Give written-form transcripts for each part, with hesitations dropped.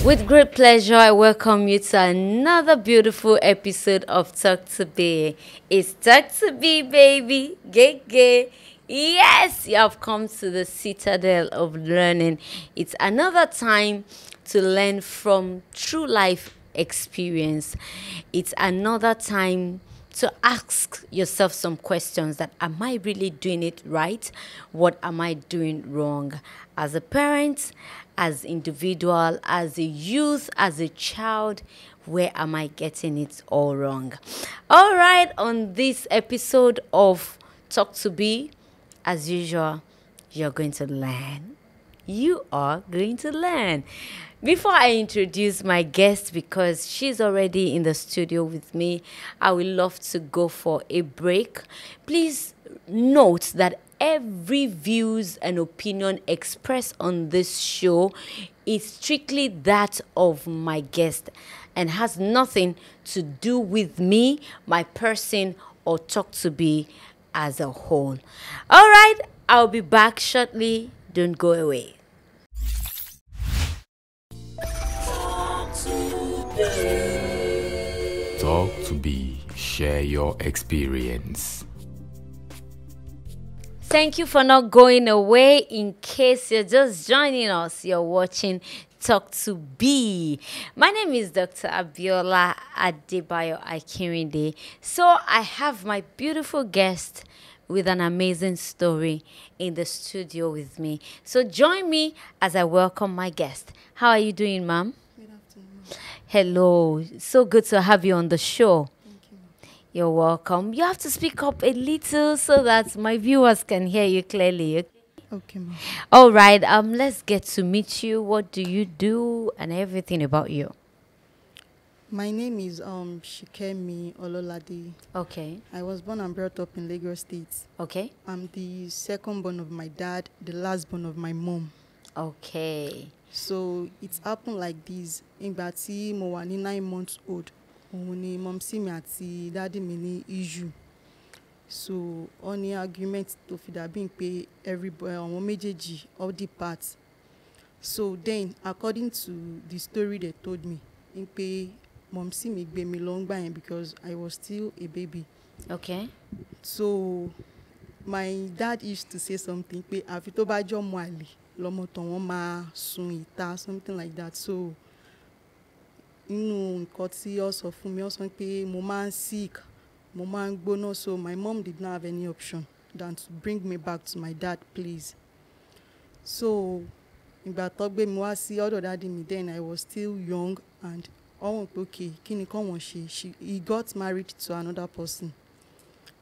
With great pleasure, I welcome you to another beautiful episode of Talk to Be. It's Talk to Be, baby. Gay, gay. Yes, you have come to the citadel of learning. It's another time to learn from true life experience. It's another time to ask yourself some questions that am I really doing it right? What am I doing wrong? As a parent, as individual, as a youth, as a child, where am I getting it all wrong? All right, on this episode of Talk to Be, as usual, you're going to learn. You are going to learn. Before I introduce my guest, because she's already in the studio with me, I would love to go for a break. Please note that every views and opinion expressed on this show is strictly that of my guest and has nothing to do with me, my person, or Talk to Be as a whole. All right, I'll be back shortly. Don't go away. Talk to Be. Share your experience. Thank you for not going away. In case you're just joining us, you're watching Talk to Be. My name is Dr. Abiola Adebayo Akinrinde. So I have my beautiful guest with an amazing story in the studio with me. So join me as I welcome my guest. How are you doing, ma'am? Good afternoon. Hello. So good to have you on the show. Thank you. You're welcome. You have to speak up a little so that my viewers can hear you clearly. Okay, ma'am. All right. Let's get to meet you. What do you do and everything about you? My name is Shikemi Ololade. Okay. I was born and brought up in Lagos State. Okay. I'm the second born of my dad, the last born of my mom. Okay. So it's happened like this. Ìgbà tí mo wà ní 9 months old, òun ni mọ̀mísí mi àti dádì mi ní issue. So ó ní argument tó fi dàbí pé everybody àwọn méjèèjì all the parts. So then, according to the story they told me, pé mọ̀mísí mi gbé mi lọ ńgbà yẹn because I was still a baby. Okay. So my dad used to say something pé àfi tó bá jọ́ ọmọ àlè lọ́mọ tán wọ́n máa sun ìta, something like that. So inú nǹkan tí ó sọ fún mi, ó sọ pé mo máa ń sick, mo máa ń gbóná. So my mom did not have any option than to bring me back to my dad place. So ìgbà tó gbé mi wá sí ọ̀dọ̀ dádì mi, then I was still young and ọ̀hún pé okay kí ni kàn wọ́n ṣe. He got married to another person,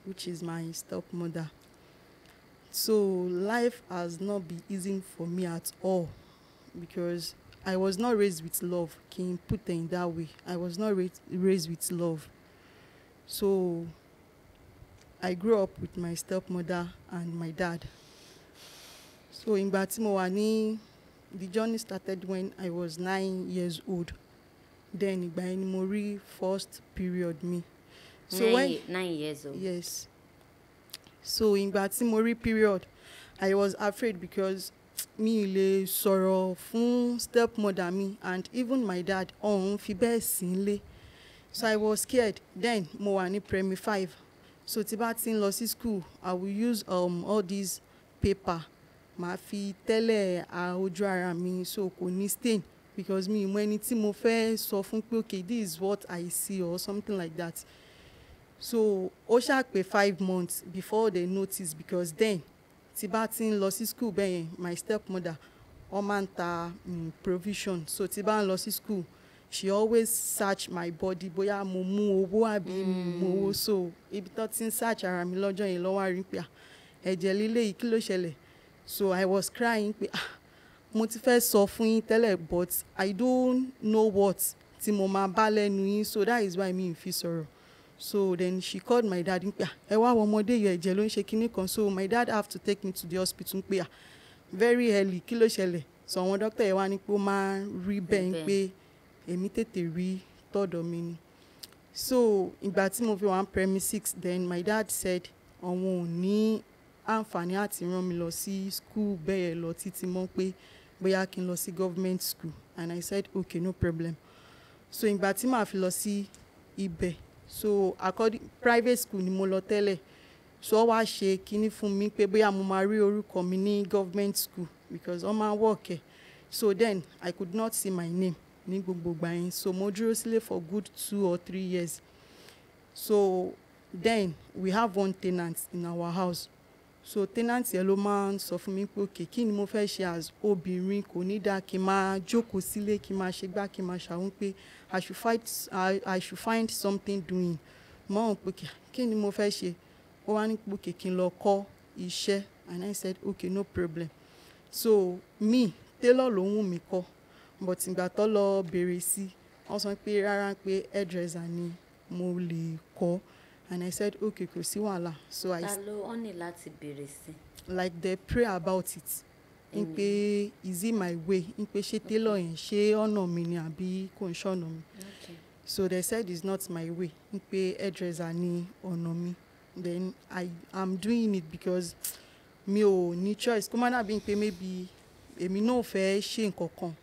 which is my stepmother. So life has not been easy for me at all because I was not raised with love. Can you put it in that way? I was not raised with love. So I grew up with my stepmother and my dad. So ìgbà tí mo wà ní, the journey started when I was 9 years old. Then ìgbà yẹn ni mo rí first period mi. So 9 years old. Yes. So ìgbà tí mo rí period, I was afraid because mi lè sọ̀rọ̀ fún stepmother mi and even my dad ọ̀hún fi bẹ́ẹ̀ sí nílé. So I was scared. Then mo wà ní primary 5. So tí bá ti ń lọ sí school, I will use all these paper. Màá fi tẹ́lẹ̀ ojú ara mi so kò ní stain because mi mọ ẹni tí mo fẹ́ sọ fún pé okay this is what I see or something like that. So ó ṣáà pé 5 months before they notice because then tí bá ti ń lọ sí school bẹ́ẹ̀ yẹn, my stepmother ó máa ń ta provision. So tí bá ń lọ sí school, she always search my body bóyá mo mú owó àbí mo owó. So ibi tó ti ń search ara mi lọ́jọ́ yẹn lọ́wọ́ rí pé ẹ̀jẹ̀ líle yìí kí ló ṣẹlẹ̀. So I was crying pé mo ti fẹ́ sọ fún yín tẹ́lẹ̀ but I don't know what tí mo máa bá lẹ́nu yín. So that is why mi ò fi sọ̀rọ̀. So then she called my dad pé ẹ wá wọ ọmọdé yọ ẹ̀jẹ̀ ló ń ṣe kinní kan. So my dad have to take me to the hospital pé very early kí ló ṣẹlẹ̀. So àwọn doctor yẹn wá ní pé ó máa rí bẹ́ẹ̀ pé èmi tètè rí tọ́dọ̀ mi ni. So ìgbà tí mo fi wà primary 6, then my dad said àwọn ò ní àǹfààní àti rán mi lọ sí school bẹ́ẹ̀ lọ títí mọ́ pé bóyá kí n lọ sí government school, and I said okay, no problem. So ìgbà tí màá fi lọ sí ibẹ̀, so according private school ni mo lọ tẹ́lẹ̀, so wọ́n wá ṣe kinní fún mi pé bóyá mo máa rí orúkọ mi ní government school because wọ́n máa work ẹ̀. So then I could not see my name ní gbogbo ìgbà yẹn, so mo dúró sílé for good 2 or 3 years. So then we have one tenant in our house, so tenant yẹn ló máa ń sọ fún mi pé okay, kí ni mo fẹ́ ṣe as obìnrin, kò ní dáa kí n máa jókòó sílé, kí n máa ṣe gbá, kí n máa ṣàwọn pé I should find something doing. Mo wọ́n pé kí ni mo fẹ́ ṣe, ó wá ní pé okay, kí n lọ kọ́ iṣẹ́, and I said okay, no problem. So me tailor ló wù mí kọ́, but ìgbà tó lọ bèrè sí, wọ́n sọ pé rárá pé hairdresser ni mo lè kọ́, and I said okay, kò sí wàhálà. So I ní láti bèrè sí. Like they pray about it, in pé is it my way, in pé ṣé tailor yẹn ṣé ọ̀nà mi ni àbí kò ń ṣọ̀nà mi. So they said it's not my way, in pé hairdresser ni ọ̀nà mi. Then I am doing it because mi ò ní choice, kó má dàbí pé maybe èmi náà fẹ́ ṣe nǹkan kan.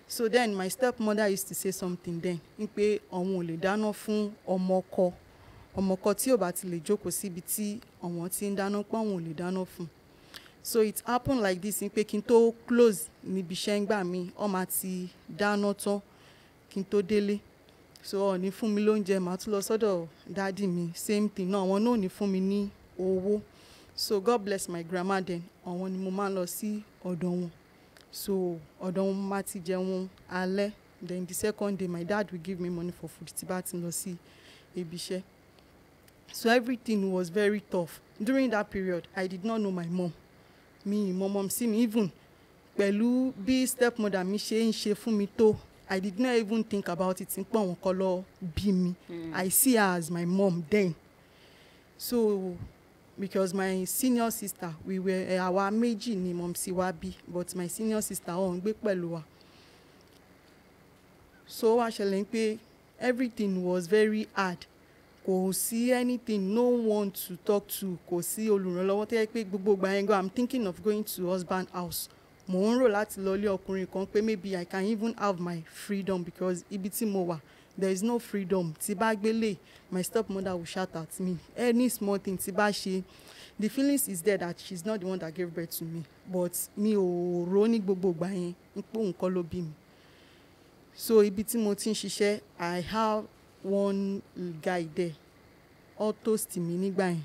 So then my stepmother used to say something then, in pé àwọn ò lè dáná fún ọmọkọ tí ò bá ti lè jókòó síbi tí àwọn tí ń dáná, pé àwọn ò lè dáná fún. So it happened like this, in pé kí n tó close níbi iṣẹ́ ń gbà mí, ó máa ti dáná tán kí n tó délé. So ó ní fún mi lóúnjẹ, màá tún lọ sọ́dọ̀ dádì mi, same thing náà, àwọn náà ò ní fún mi ní owó. So God bless my grandma then, àwọn ni mo máa ń lọ sí ọ̀dọ̀ wọn. So ọ̀dọ̀ wọn máa ti jẹun alẹ́, then the second day my dad will give me money for food tí bá ti lọ sí ibi iṣẹ́. So everything was very tough. During that period, I did not know my mom. My mom see me, even pẹ̀lú bí stepmother mi ṣe ń ṣe fún mi tó, I did not even think about it. Nípa àwọn kọ́ lọ bí mi. I see her as my mom then. So because my senior sister, we were àwa méjì ni mom sí wa bí, but my senior sister ó ń gbé pẹ̀lú wa. So wá ṣẹlẹ̀ pé everything was very hard. Kò sí anything, no one to talk to, kò sí olùrànlọ́wọ́ tó yẹ pé gbogbo ìgbà yẹn I'm thinking of going to husband house. Mo ń rò láti lọ ilé ọkùnrin kan pé maybe I can even have my freedom, because ibi tí mo wà there is no freedom. Tí bá gbélé, my stepmother will shout at me. Any small thing tí bá ṣe, the feelings is there that she's not the one that gave birth to me, but mi ò rò ní gbogbo ìgbà yẹn pé òun kọ́ ló bí mi. So ibi tí mo ti ń ṣiṣẹ́, I have one guy there, all toast me nígbà yẹn.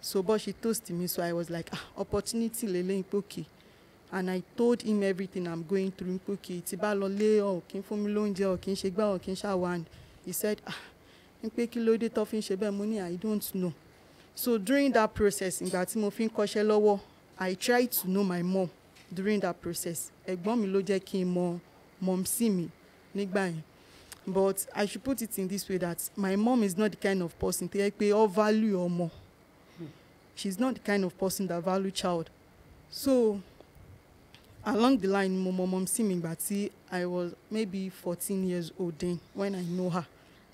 So but she toast me, so I was like opportunity lele okay. And I told him everything I'm going through, okay, tí bá lọ lé ọ kí n fún mi lóúnjẹ, ọ kí n ṣe gbá, ọ kí n ṣàwọ̀, and he said pé kí ló dé tó fi ń ṣe bẹ́ẹ̀, mo ní I don't know. So during that process, ìgbà tí mo fi ń kọ́ṣẹ́ lọ́wọ́, I tried to know my mom during that process. Ẹ̀gbọ́n mi ló jẹ́ kí n mọ mom sí mi nígbà yẹn. But I should put it in this way, that my mom is not the kind of person tó yẹ pé ó value ọmọ. She's not the kind of person that value child. So along the line, mo mom sí mi ìgbà tí I was maybe 14 years old then, when I know her.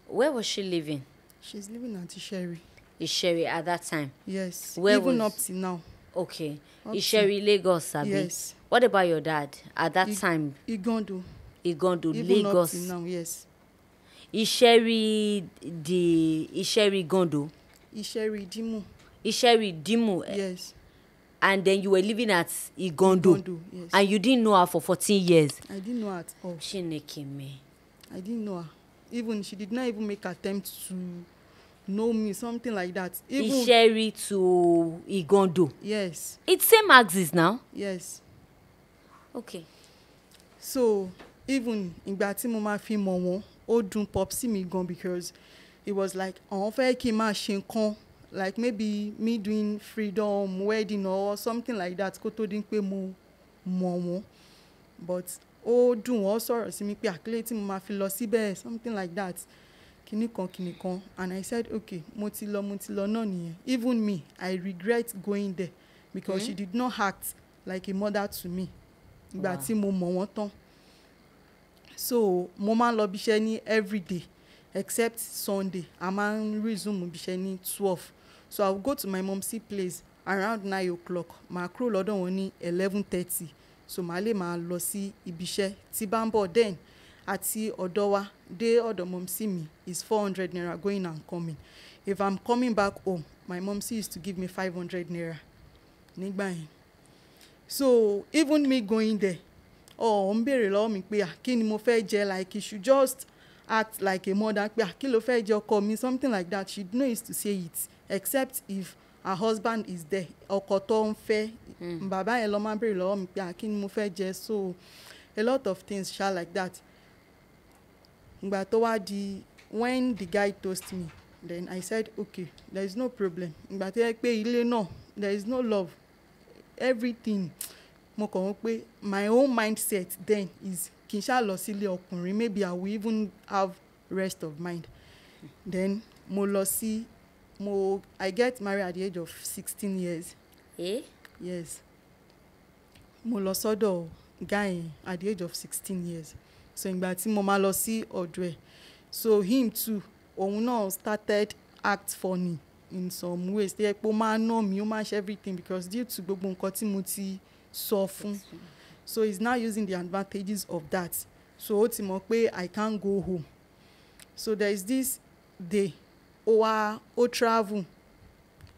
Where was she living? She's living at Isheri. Isheri at that time? Yes. Where even was... up till now. Okay. Isheri, Lagos, Abi? Yes. What about your dad at that time? Igondo. Igondo, even Lagos. Up till now, yes. Isheri Gondo? Isheri Dimu. Isheri Dimu. Yes. And then you were living at Igondo. Igondo, yes. And you didn't know her for 14 years. I didn't know her at all. Chinekeme. I didn't know her. Even she did not even make attempt to know me, something like that. Even Isheri to Igondo. Yes. It's same axis now. Yes. Okay. So even ìgbà tí mo máa fi mọ̀ wọ́n, ó dùn popsi mi gan, because it was like àwọn fẹ́ kí n máa ṣe nǹkan, like maybe me doing freedom wedding or something like that, kó tó dín pé mo mọ̀ wọ́n. But ó dùn wọ́n sọ̀rọ̀ sí mi pé àkílẹ̀ tí mo máa fi lọ síbẹ̀, something like that, kíní kan. And I said okay, mo ti lọ náà nìyẹn. Even me, I regret going there, because she did not act like a mother to me ìgbà tí mo mọ̀ wọ́n tán. So mo máa ń lọ bíṣẹ́ ní everyday except Sunday. A máa ń resume bíṣẹ́ ní 12. So I will go to my mom's place around 9 o'clock. Màá kúrò lọ́dọ̀ wọn ní 11:30. so màá lè máa lọ sí ibi iṣẹ́ tí bá ń bọ̀. Then àti ọ̀dọ̀ wa dé ọ̀dọ̀ mọ̀mísí mi is 400 naira going and coming. If I'm coming back home, my mọ̀mísí used to give me 500 naira nígbà yẹn. So even me going there, ń béèrè lọ́wọ́ mi pé kí ni mo fẹ́ jẹ, like you should just act like a mother pé kí ló fẹ́ jẹ ọkọ mi, something like that. She no used to say it except if her husband is there, ọkọ tó ń fẹ́ bàbá yẹn ló máa ń béèrè lọ́wọ́ mi pé kí ni mo fẹ́ jẹ. So a lot of things sha like that. Ìgbà tó wá di when the guy toast me, then I said okay, there is no problem. Ìgbà tó yẹ pé ilé náà there is no love, everything mo kàn wọ́n pé my own mindset then is kì í ṣá lọ sílé ọkùnrin, maybe I will even have rest of mind. Then I get married at the age of 16 years. Yes. Mo lọ sọ́dọ̀ guy at the age of 16 years. So ìgbà tí mo máa lọ sí ọ̀dọ̀ ẹ̀, so him too, òun náà started act funny in some ways. Tó yẹ pé ó máa ná mi, ó máa ṣe everything because due to gbogbo nǹkan tí mo ti sọ fún. So he's now using the advantages of that. So ó ti mọ̀ pé I can't go home. So there is this day, ó travel.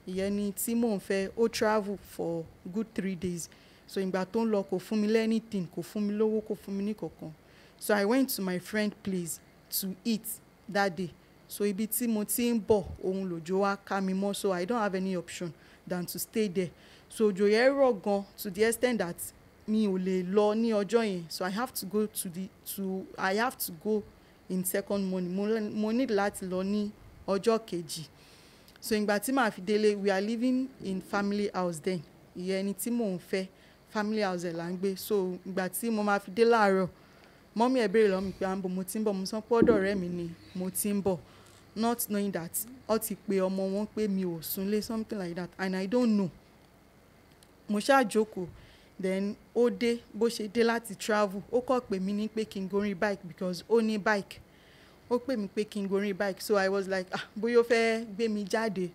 Ìyẹn ni tí mò ń fẹ́, ó travel for good 3 days. So ìgbà tó ń lọ kò fún mi anything, kò fún mi lówó, kò fún mi ní kankan. So I went to my friend place to eat that day. So ibi tí mo ti ń bọ̀, òun lòjò wá ká mi mọ́, so I don't have any option than to stay there. So òjò yẹn rọ̀ gan to the extent that mi ò lè lọ ní ọjọ́ yẹn. So I have to go in second morning. Mo need láti lọ ní ọjọ́ kejì. So ìgbà tí màá fi délé, we are living in family house then. Ìyẹn ni tí mò ń fẹ́, family house ẹ̀ là ń gbé. So ìgbà tí mo máa fi dé láàárọ̀, mọ́mí ẹ̀ béèrè lọ́wọ́ mi pé àǹbò mo ti ń bọ̀, mo sọ pé ọ̀dọ̀ ọ̀rẹ́ mi ni mo ti ń bọ̀, not knowing that ó ti pe ọmọ wọn pé mi ò súnlé, something like that, and I don't know. Mo ṣáà jókòó, then ó dé, bó ṣe dé láti travel, ó kọ́ pè mí ní pé kí n gorí bike because ó ní bike. Ó pè mí pé kí n gorí bike, so I was like bóyá ó fẹ́ gbé mi jáde.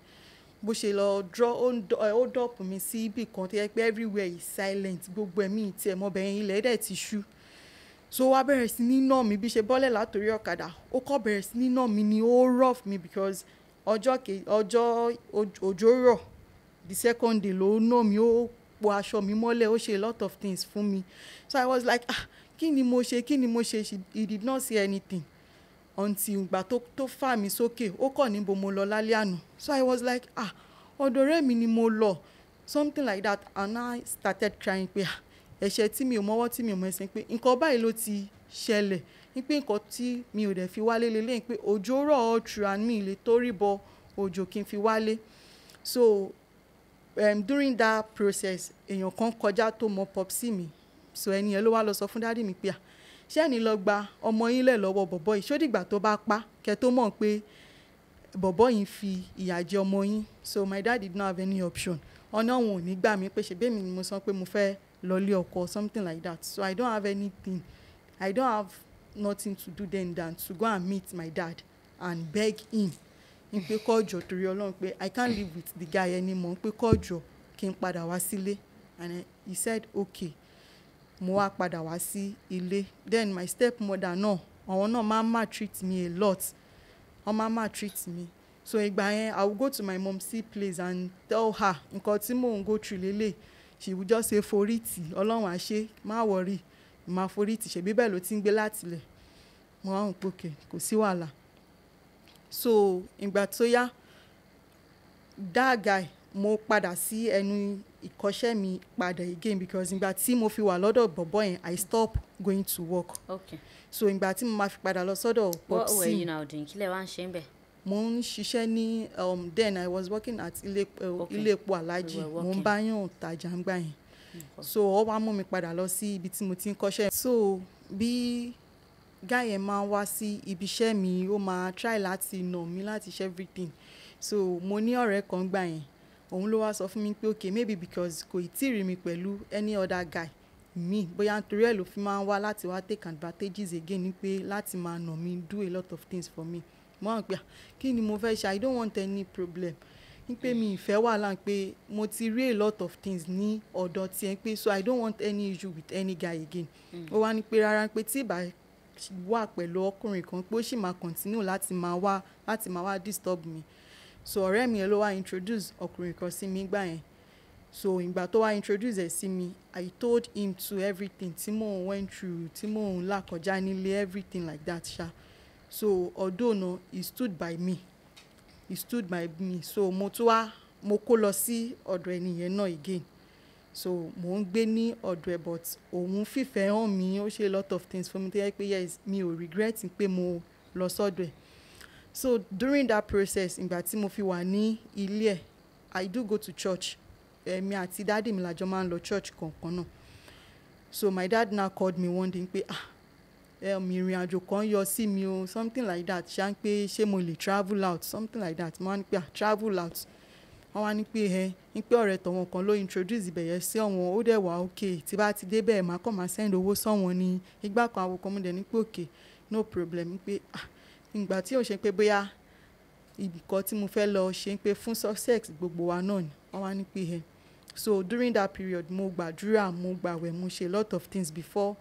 Bó ṣe lọ ó drop mi sí ibì kan tó yẹ pé everywhere is silent, gbogbo ẹ̀mí tí ẹ̀ mọ́ bẹ̀yẹn ilẹ̀ dẹ̀ ti ṣú. So wá bẹ̀rẹ̀ sí ní nà mí bí ṣe bọ́lẹ̀ látòrí ọ̀kadà, ó kọ́ bẹ̀rẹ̀ sí ní nà mí ni ó rough mi because ọjọ́ òjò rọ̀, the second day ló nà mí, ó po aṣọ mi mọ́lẹ̀, ó ṣe a lot of things fún mi. So I was like kí ni mo ṣe. He did not say anything until ìgbà tó fà mí sókè, ó kọ̀ níbo mo lọ lálẹ́ àná. So I was like ọ̀dọ̀ ọ̀rẹ́ mi ni mo lọ, something like that, and I started crying pé ẹ̀ṣẹ̀ tí mi ò mọ́wọ́ tí mi ò mọ̀ ẹsẹ̀, pé nǹkan báyìí ló ti ṣẹlẹ̀, pé nǹkan tí mi ò dẹ̀ fi wálé lélẹ́yìn, pé òjò rọ̀ all through and mi lè torí bọ òjò kí n fi wálé. So during that process, èèyàn kan kọjá tó mọ popsi mi, so ẹni yẹn ló wá lọ sọ fún dádì mi pé ṣé ẹni lọ gba ọmọ yín lẹ̀ lọ́wọ́ bọ̀bọ́ yìí, ṣó dìgbà tó bá pa kẹ́ tó mọ̀ pé bọ̀bọ́ yìí fi ìyà jẹ ọmọ yín. So my dad did not have any option. Ọ̀nà òun ò ní gbà mí pé ṣe bẹ́ẹ̀ mi ni mo sọ pé mo fẹ́ lọlé ọkọ, something like that. So I don't have nothing to do then than to go and meet my dad and beg him pé kọ́jọ torí Ọlọ́run pé I can't live with the guy anymore, pé kọ́jọ kí n padà wá sílé. And he said okay. Mo wá padà wá sí ilé. Then my stepmother náà, àwọn náà máa maltreat me a lot. Wọ́n máa maltreat me. So ìgbà yẹn I will go to my mom's place and tell her nǹkan tí mò ń go through lélẹ̀. She would just say forítì, Ọlọ́run á ṣe, má worry, má forítì, ṣebí bẹ́ẹ̀ ló ti ń gbé láti ilẹ̀. Mo wá ń pò kè, kò sí wàhálà. So ìgbà tó yá, that guy, mo padà sí ẹnu ìkọ́ṣẹ́ mi padà again because ìgbà tí mo fi wà lọ́dọ̀ bọ̀bọ́ yẹn, I stop going to work. Okay. So ìgbà tí mo máa fi padà lọ sọ́dọ̀ popsi. What were you now doing? Kí lẹ wá ń ṣe ń bẹ̀? Mo ń ṣiṣẹ́ ní then I was working at ilé epo Alhaji. Mo ń bá yàn tajà ń gbà yẹn. So ó wá mú mi padà lọ sí ibi tí mo ti ń kọ́ṣẹ́. So bí guy yẹn máa wá sí ibi iṣẹ́ mi, ó máa try láti nà mí, láti ṣe everything. So mo ní ọ̀rẹ́ kan gbà yẹn, òun ló wá sọ fún mi pé okay, maybe because kò tí ì rí mi pẹ̀lú any other guy mi, bóyá nítorí ẹ̀ ló fi máa ń wá láti wá take advantages again, ní pé láti máa nà mí, do a lot of things for me. Mo wá pé kí ni mo fẹ́ ṣe, I don't want any problem. ń pé mi ìfẹ́ wàhálà ń pé mo ti rí a lot of things ní ọ̀dọ̀ tiẹ̀ ń pé so I don't want any issue with any guy again. Ó wá ní pé rárá pé tí ìbá wà pẹ̀lú ọkùnrin kan pé ó sì máa continue láti máa wá disturb mi. So ọ̀rẹ́ mi yẹn ló wá introduce ọkùnrin kan sí mi gbà yẹn. So ìgbà tó wá introduce ẹ̀ sí mi, I told him to everything tí mò ń went through, tí mò ń là kọjá nílé, everything like that ṣá. So although no, he stood by me. So mo kó lọ sí ọ̀dọ̀ ẹnìyẹn náà again. So mò ń gbé ní ọ̀dọ̀ ẹ̀ but òun fìfẹ́ hàn mí, ó ṣe a lot of things for me tó yẹ pé yes mi ò regret pé mo lọ sọ́dọ̀ ẹ̀. So during that process ìgbà tí mo fi wà ní ilé ẹ̀, I do go to church. Èmi àti dáàdì mi làjọ máa ń lọ church kankan náà. So my dad now called me one day pé ìrìn àjò kan yọ sí mi o, something like that ṣá ń pé ṣé mo lè travel out, something like that. Mo wá ní pé travel out. Wọ́n wá ní pé ọ̀rẹ́ tọ̀wọ̀n kan ló introduce ibẹ̀ yẹn sí ọ̀wọ́n, ó dẹ̀ wá okay tí bá ti dé bẹ́ẹ̀ máa kàn máa send owó sọ́wọ́n ní ìgbà kan àwọn kan mo dẹ̀ ní pé okay no problem pé ìgbà tí ò ṣe pé bóyá ibìkan tí mo fẹ́ lọ ṣe ń pé fún success gbogbo wa náà ni. Wọ́n wá ní pé so during that period mo gbàdúrà, mo gbàwẹ̀, mo ṣe a lot of things before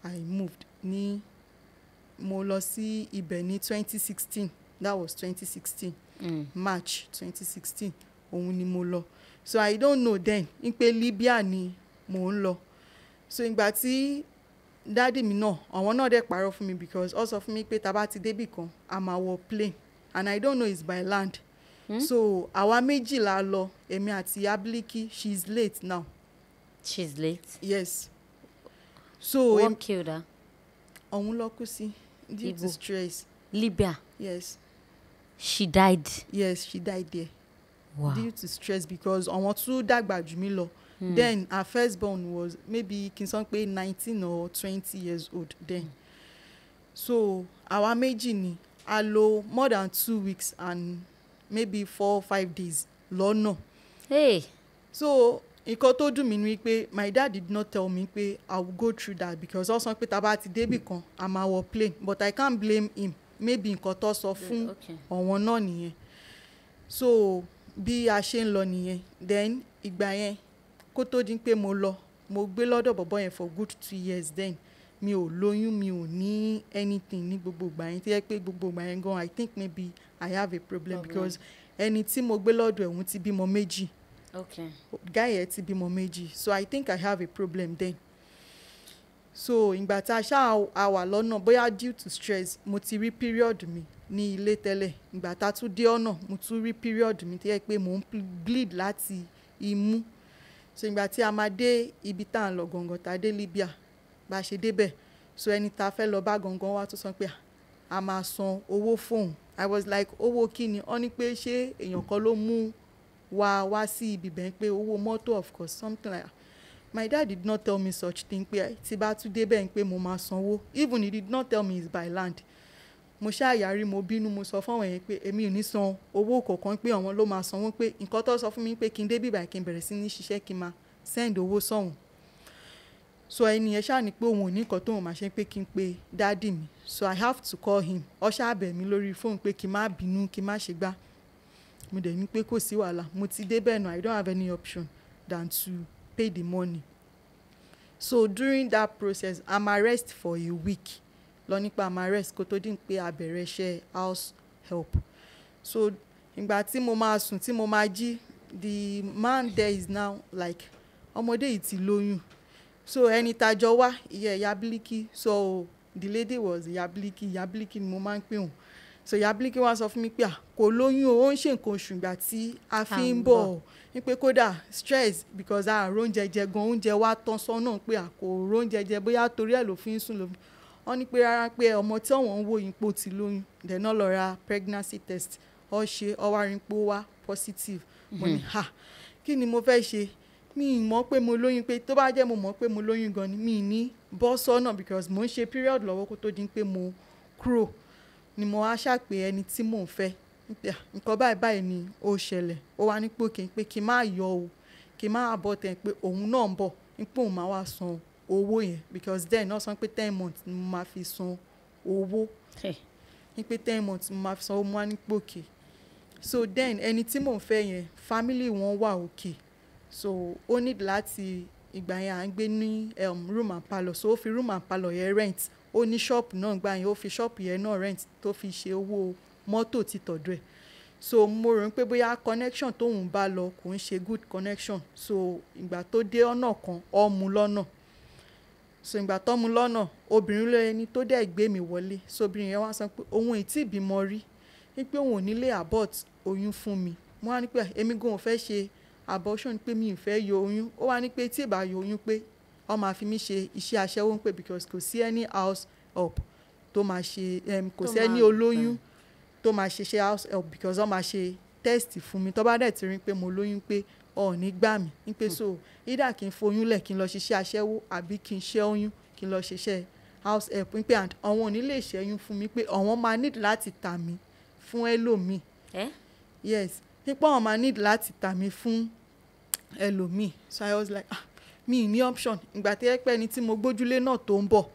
I moved. Mo lọ sí ibẹ̀ ní 2016, that was 2016 March 2016 òun ni mo lọ. So I don't know then ń pé Libya ni mo ń lọ. So ìgbà tí dáàdì mi náà àwọn náà dẹ̀ parọ́ fún mi because ó sọ fún mi pé tá bá ti débì kan a máa wọ plane and I don't know it's by land. So àwa méjì la lọ, èmi àti Abiliki. She's late now. She's late? Yes. So what killed her? Òun lọ kú sí due to stress. Libya? Yes. She died? Yes, she died there. Wow. Due to stress because àwọn tún dàgbà jù mí lọ. Then her firstborn was maybe kí n sọ pé 19 or 20 years old then. So àwa méjì ni a lò more than 2 weeks and maybe 4 or 5 days lọ́nà. Hey. So nǹkan tó dùn mí ni pé my dad did not tell me pé I will go through that because ó sọ pé tá bá ti débì kan a máa wọ plane but I can't blame him. Maybe nǹkan tó sọ fún ọ̀wọ́n náà nìyẹn. So bí a ṣe ń lọ nìyẹn. Then ìgbà yẹn kó tó di pé mo lọ, mo gbé lọ́dọ̀ bọ̀bọ́ yẹn for good 2 years then. Mi ò lóyún, mi ò ní anything ní gbogbo ìgbà yẹn tí yẹ pé gbogbo ìgbà yẹn gan I think maybe I have a problem because ẹni tí mo gbé lọ́dọ̀ ẹ̀ òun ti bímọ méjì. Okay. Guy yẹn ti bímọ méjì, so I think I have a problem then. So ìgbà tá a ṣáà wà lọ́nà bóyá due to stress mo ti rí period mi ní ilé tẹ́lẹ̀. Ìgbà tá a tún dé ọ̀nà mo tún rí period mi tí yẹ pé mo ń bleed láti imú. So ìgbà tí a máa dé ibi tá à ń lọ gangan tá a dé Libya bá a ṣe débẹ̀, so ẹni tá a fẹ́ lọ bá gangan wá tó sọ pé a máa san owó fóun. I was like owó kí ni? Ó ní pé ṣé èèyàn kan ló mú wá sí ibi bẹ́ẹ̀ pé owó mọ́tò of course something like that. My dad did not tell me such thing pé tí bá tún débẹ̀ pé mo máa sanwó. Even he did not tell me it's by land. Mo ṣàyàrí, mo bínú, mo sọ fún àwọn yẹn pé èmi ò ní san owó kankan pé àwọn ló máa sanwó pé nǹkan tó sọ fún mi pé kí n dé bíbá kí n bẹ̀rẹ̀ sí ní ṣiṣẹ́ kí n máa send owó sọ́hùn. So ẹni yẹn ṣáà ní pé òun ò ní nǹkan tóun máa ṣe pé kí n pe dáàdì mi. So I have to call him. Ó ṣáà bẹ̀ mí lórí fóònù pé kí n má bínú, kí n má ṣe gbá. Mo dẹ̀ ní pé kò sí wàhálà. Mo ti dé bẹ́ẹ̀ náà, I don't have any option than to pay the money. So during that process I'm arrested for a week. Lọ nípa I'm arrested kó tó dín pé a bẹ̀rẹ̀ iṣẹ́ house help. So ìgbà tí mo máa sùn tí mo máa jí, the man there is now like ọmọdé yìí ti lóyún. So ẹni tájọ wá ìyá Abiliki, so the lady was ìyá Abiliki ni mo máa ń pè wọ́n. So ìyá Abiliki wá sọ fún mi pé kò lóyún o, ó ń ṣe nǹkan oṣù ìgbà tí a fi ń bọ̀ ní pé kódà stress because róúnjẹ jẹ gan, oúnjẹ wa tán sọ́nà pé kò róúnjẹ jẹ bóyá torí ẹ̀ ló fi ń sùn lómi. Wọ́n ní pé rárá pé ọmọ tí wọ́n ń wò yín pò ti lóyún. Then ó lọ ra pregnancy test ó ṣe ó wá rí pé ó wá positive. Mo ní kí ni mo fẹ́ ṣe? Mi mọ̀ pé mo lóyún, pé tó bá jẹ́ mo mọ̀ pé mo lóyún gan ni mi ní bọ́ sọ́nà because mo ń ṣe period lọ́wọ́ kó tó di pé mo kúrò. Ni mo wá ṣàpè ẹni tí mò ń fẹ́ nǹkan báyìí ni ó ṣẹlẹ̀. Ó wá ní pé kí n má yọ o, kí n má bọ́ tẹ̀ pé òun náà ń bọ̀ pé òun máa wá san owó yẹn because then náà sọ pé 10 months ni mo máa fi san owó. Ní pé 10 months mo máa fi san owó. Mo wá ní pé so then ẹni tí mò ń fẹ́ yẹn family wọn wà okay so ó need láti ìgbà yẹn à ń gbé ní room and parlour so ó fi room and parlour yẹn rent ó ní ṣọ́ọ̀pù náà gbà yẹn ó fi ṣọ́ọ̀pù yẹn náà rent tó fi ṣe owó mọ́tò ti tọ̀dọ̀ ẹ̀ so mo rò pé bóyá connection tóun bá lọ kò ń ṣe good connection so ìgbà tó dé ọ̀nà kan ó mú lọ́nà so ìgbà tó mú lọ́nà obìnrin ló ẹni tó dẹ̀ gbé mi wọlé so obìnrin yẹn wá sọ pé òun ì tí ì bímọ rí wípé òun ò nílé abort oyún fún mi mo wá ní pé èmi gan ò fẹ́ ṣe abortion pé mi ì fẹ́ yọ oyún ó wá ní pé tí ì bá yọ oyún pé ó máa fi mí ṣe iṣẹ́ aṣẹ́wó ń pè because kò sí any house help tó máa ṣe kò sí any olóyún tó máa ṣe house help because ó máa ṣe test fún mi tó bá dẹ̀ ti rí pé mo lóyún pé ọ̀ ní gbà mí ní pé so either kí n foyún lẹ̀ kí n lọ ṣiṣẹ́ aṣẹ́wó àbí kí n ṣẹ́ oyún kí n lọ ṣiṣẹ́ house help ní pé and àwọn ò ní lè ṣẹ́yún fún mi pé àwọn máa need láti tà mí fún ẹlòmíì yes nípa àwọn máa need láti tà mí fún ẹlòmíì so I was like mi ní option ìgbà tí ẹ pẹ́ ẹni tí mo gbójúlé náà tó ń bọ̀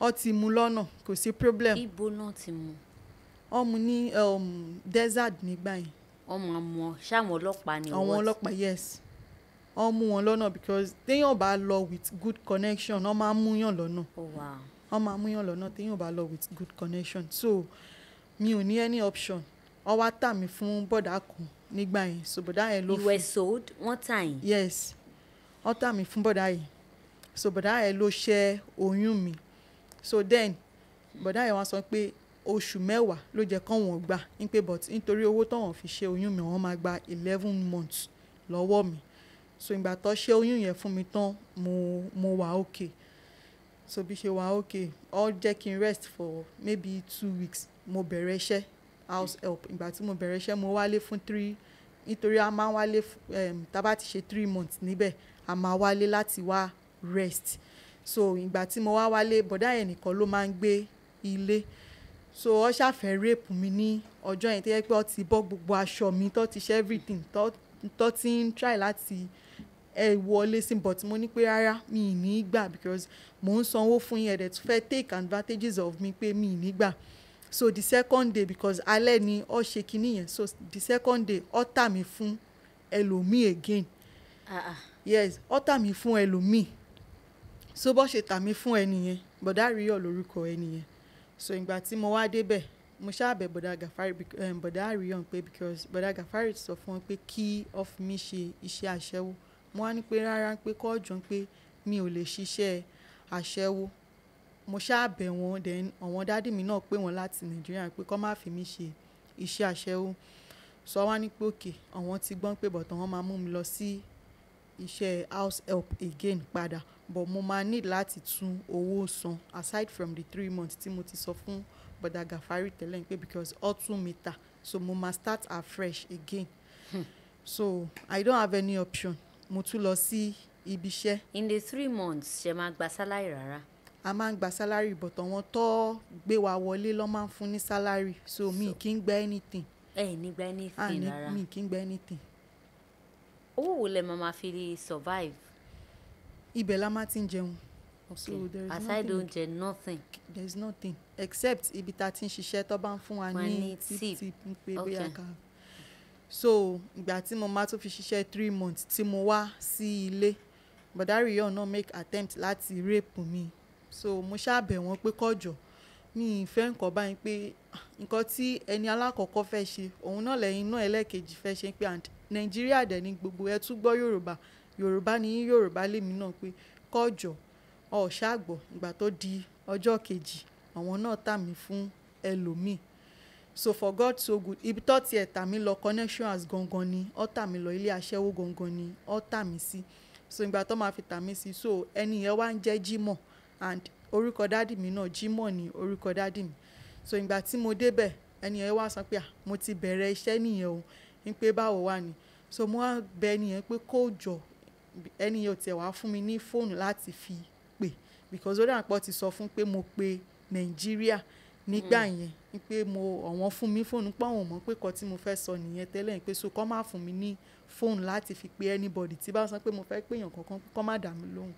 ọ ti mú lọ́nà kò sí problem. ibo náà ti mú. ọmọ ní desert nígbà yẹn. ọmọ àmọ́ ṣáwọn ọlọ́pàá ni. àwọn ọlọ́pàá yes wọ́n mú wọn lọ́nà because téèyàn bá lọ with good connection wọ́n máa ń múyàn lọ́nà. oh wow. wọ́n máa ń múyàn lọ́nà téèyàn bá lọ with good connection so mi ò ní any option wọ́n wá tà mí fún bọ̀dá kan nígbà yẹn so bọ̀dá yẹn ló you were sold wọ́n tà yín. yes wọ́n tà mí fún bọ̀dá yẹn so bọ̀dá yẹn ló ṣẹ́ oyún mi so then bọ̀dá yẹn wá sọ pé oṣù mẹ́wàá ló jẹ́ kán wọ́n gbà ń pé but nítorí owó táwọn fi ṣe oyún mi wọ́n máa gba 11 months lọ́wọ́ mi so ìgbà tó ṣe oyún yẹn fún mi tán mo wà okay so bí ṣe wà okay ó jẹ́ kí n rest for maybe 2 weeks mo bẹ̀rẹ̀ iṣẹ́ house help ìgbà tí mo bẹ̀rẹ̀ iṣẹ́ mo wálé fún 3 nítorí a máa wálé tá bá ti ṣe 3 months níbẹ̀ a máa wálé láti wá rest so ìgbà tí mo wá wálé bọ̀dá yẹn nìkan ló máa ń gbé ilé so ó ṣàfẹ́ rape mi ní ọjọ́ yẹn tó yẹ pé ó ti bọ́ gbogbo aṣọ mi tó ti ṣe everything tó ti ń try láti wọlé sí but mo ní pé rárá mi ì ní gbà because mo ń sanwó fún yín ẹ̀dẹ̀ tó fẹ́ take advantages of me pé mi ì ní gbà so the second day because alẹ́ ni ó ṣe kinní yẹn so the second day ó tà mí fún ẹlòmíì again yes ó tà mí fún ẹlòmíì so bó ṣe tà mí fún ẹni yẹn bọ̀dá Àríyọ̀ lórúkọ ẹni yẹn so ìgbà tí mo wá débẹ̀ mo ṣáàbẹ̀ bọ̀dá Gàfárì bọ̀dá Àríyọ̀ pé because bọ̀dá Gàfárì sọ fún wọn pé kí ó fi mí ṣe iṣẹ́ aṣẹ́wó mo wá ní pé rárá pé kó jọ pé mi ò lè ṣiṣẹ́ aṣẹ́wó mo ṣáàbẹ̀ wọn then àwọn dádì mi náà pè wọ́n láti Nàìjíríà pé kó má fi mí ṣe iṣẹ́ aṣẹ́wó so wá ní pé òkè àwọn ti gbọ́n pé bọ̀tán wọn máa mú mi lọ sí iṣẹ́ house help again padà but mo máa need láti tún owó san aside from the 3 months tí mo ti sọ fún bọ̀dá Gàfárì tẹ́lẹ̀ pé because all 2 meter so mo máa start afresh again so I don't have any option mo tún lọ sí ibi iṣẹ́. in the 3 months ṣe máa gba salary rárá. a máa ń gba salary but àwọn tó gbé wa wọlé ló máa ń fún ní salary so mi kì í gba anything. ní gba anything rárá. mi kì í gba anything. owó wo lẹ máa fi survive. ibẹ̀ la máa ti ń jẹun. okay so aside oúnjẹ nothing. there is nothing except ibi tá a ti ń ṣiṣẹ́ tó bá ń fún wa ní tip ń pé bóyá ká. so ìgbà tí mo máa tó fi ṣiṣẹ́ 3 months tí mo wá sí ilé bọ̀dá Àríyọ̀ náà make attempt láti rape mi so mo ṣàbẹ̀ wọ́n pé kọ́jọ́ mi ì fẹ́ nǹkan báyìí pé nǹkan tí ẹni alákọ̀ọ́kọ́ fẹ́ ṣe òun náà lẹ́yìn náà ẹlẹ́ẹ̀kejì fẹ́ ṣe pé and Nàìjíríà dẹ̀ ní gbogbo ẹ tún gbọ́ Yorùbá ní Yorùbá lèmi náà pé kọ́jọ́ ṣàgbọ̀ ìgbà tó di ọjọ́ kejì àwọn náà tà mí fún ẹlòmíì so for God so good ibi tó tiẹ̀ tà mí lọ connection as gangan ni ó tà mí lọ ilé aṣẹ́wó gangan ni ó tà mí sí so ìgbà tó máa fi tà mí sí so ẹni yẹn wá ń jẹ́ Jímọ̀ and orúkọ dádì mi náà Jímọ̀ ni orúkọ dádì mi so ìgbà tí mo débẹ̀ ẹni yẹn wá sọ pé mo ti bẹ̀rẹ̀ iṣẹ́ nìyẹn o ní pé báwo wà ní so mo wá bẹ̀ ẹni yẹn pé kó jọ ẹni yẹn ò tiẹ̀ wá fún mi ní fóònù láti fi pè because ó dàpọ̀ ti sọ fún pé mo pe Nàìjíríà nígbà yẹn ní pé àwọn fún mi fóònù pé àwọn mọ̀ pé kọ́ tí mo fẹ́ sọ nìyẹn tẹ́lẹ̀ pé so kọ́ má fún mi ní fóònù láti fi pe anybody tí bá sọ pé mo fẹ́ pèèyàn kankan kọ́ má dà mí lóhùn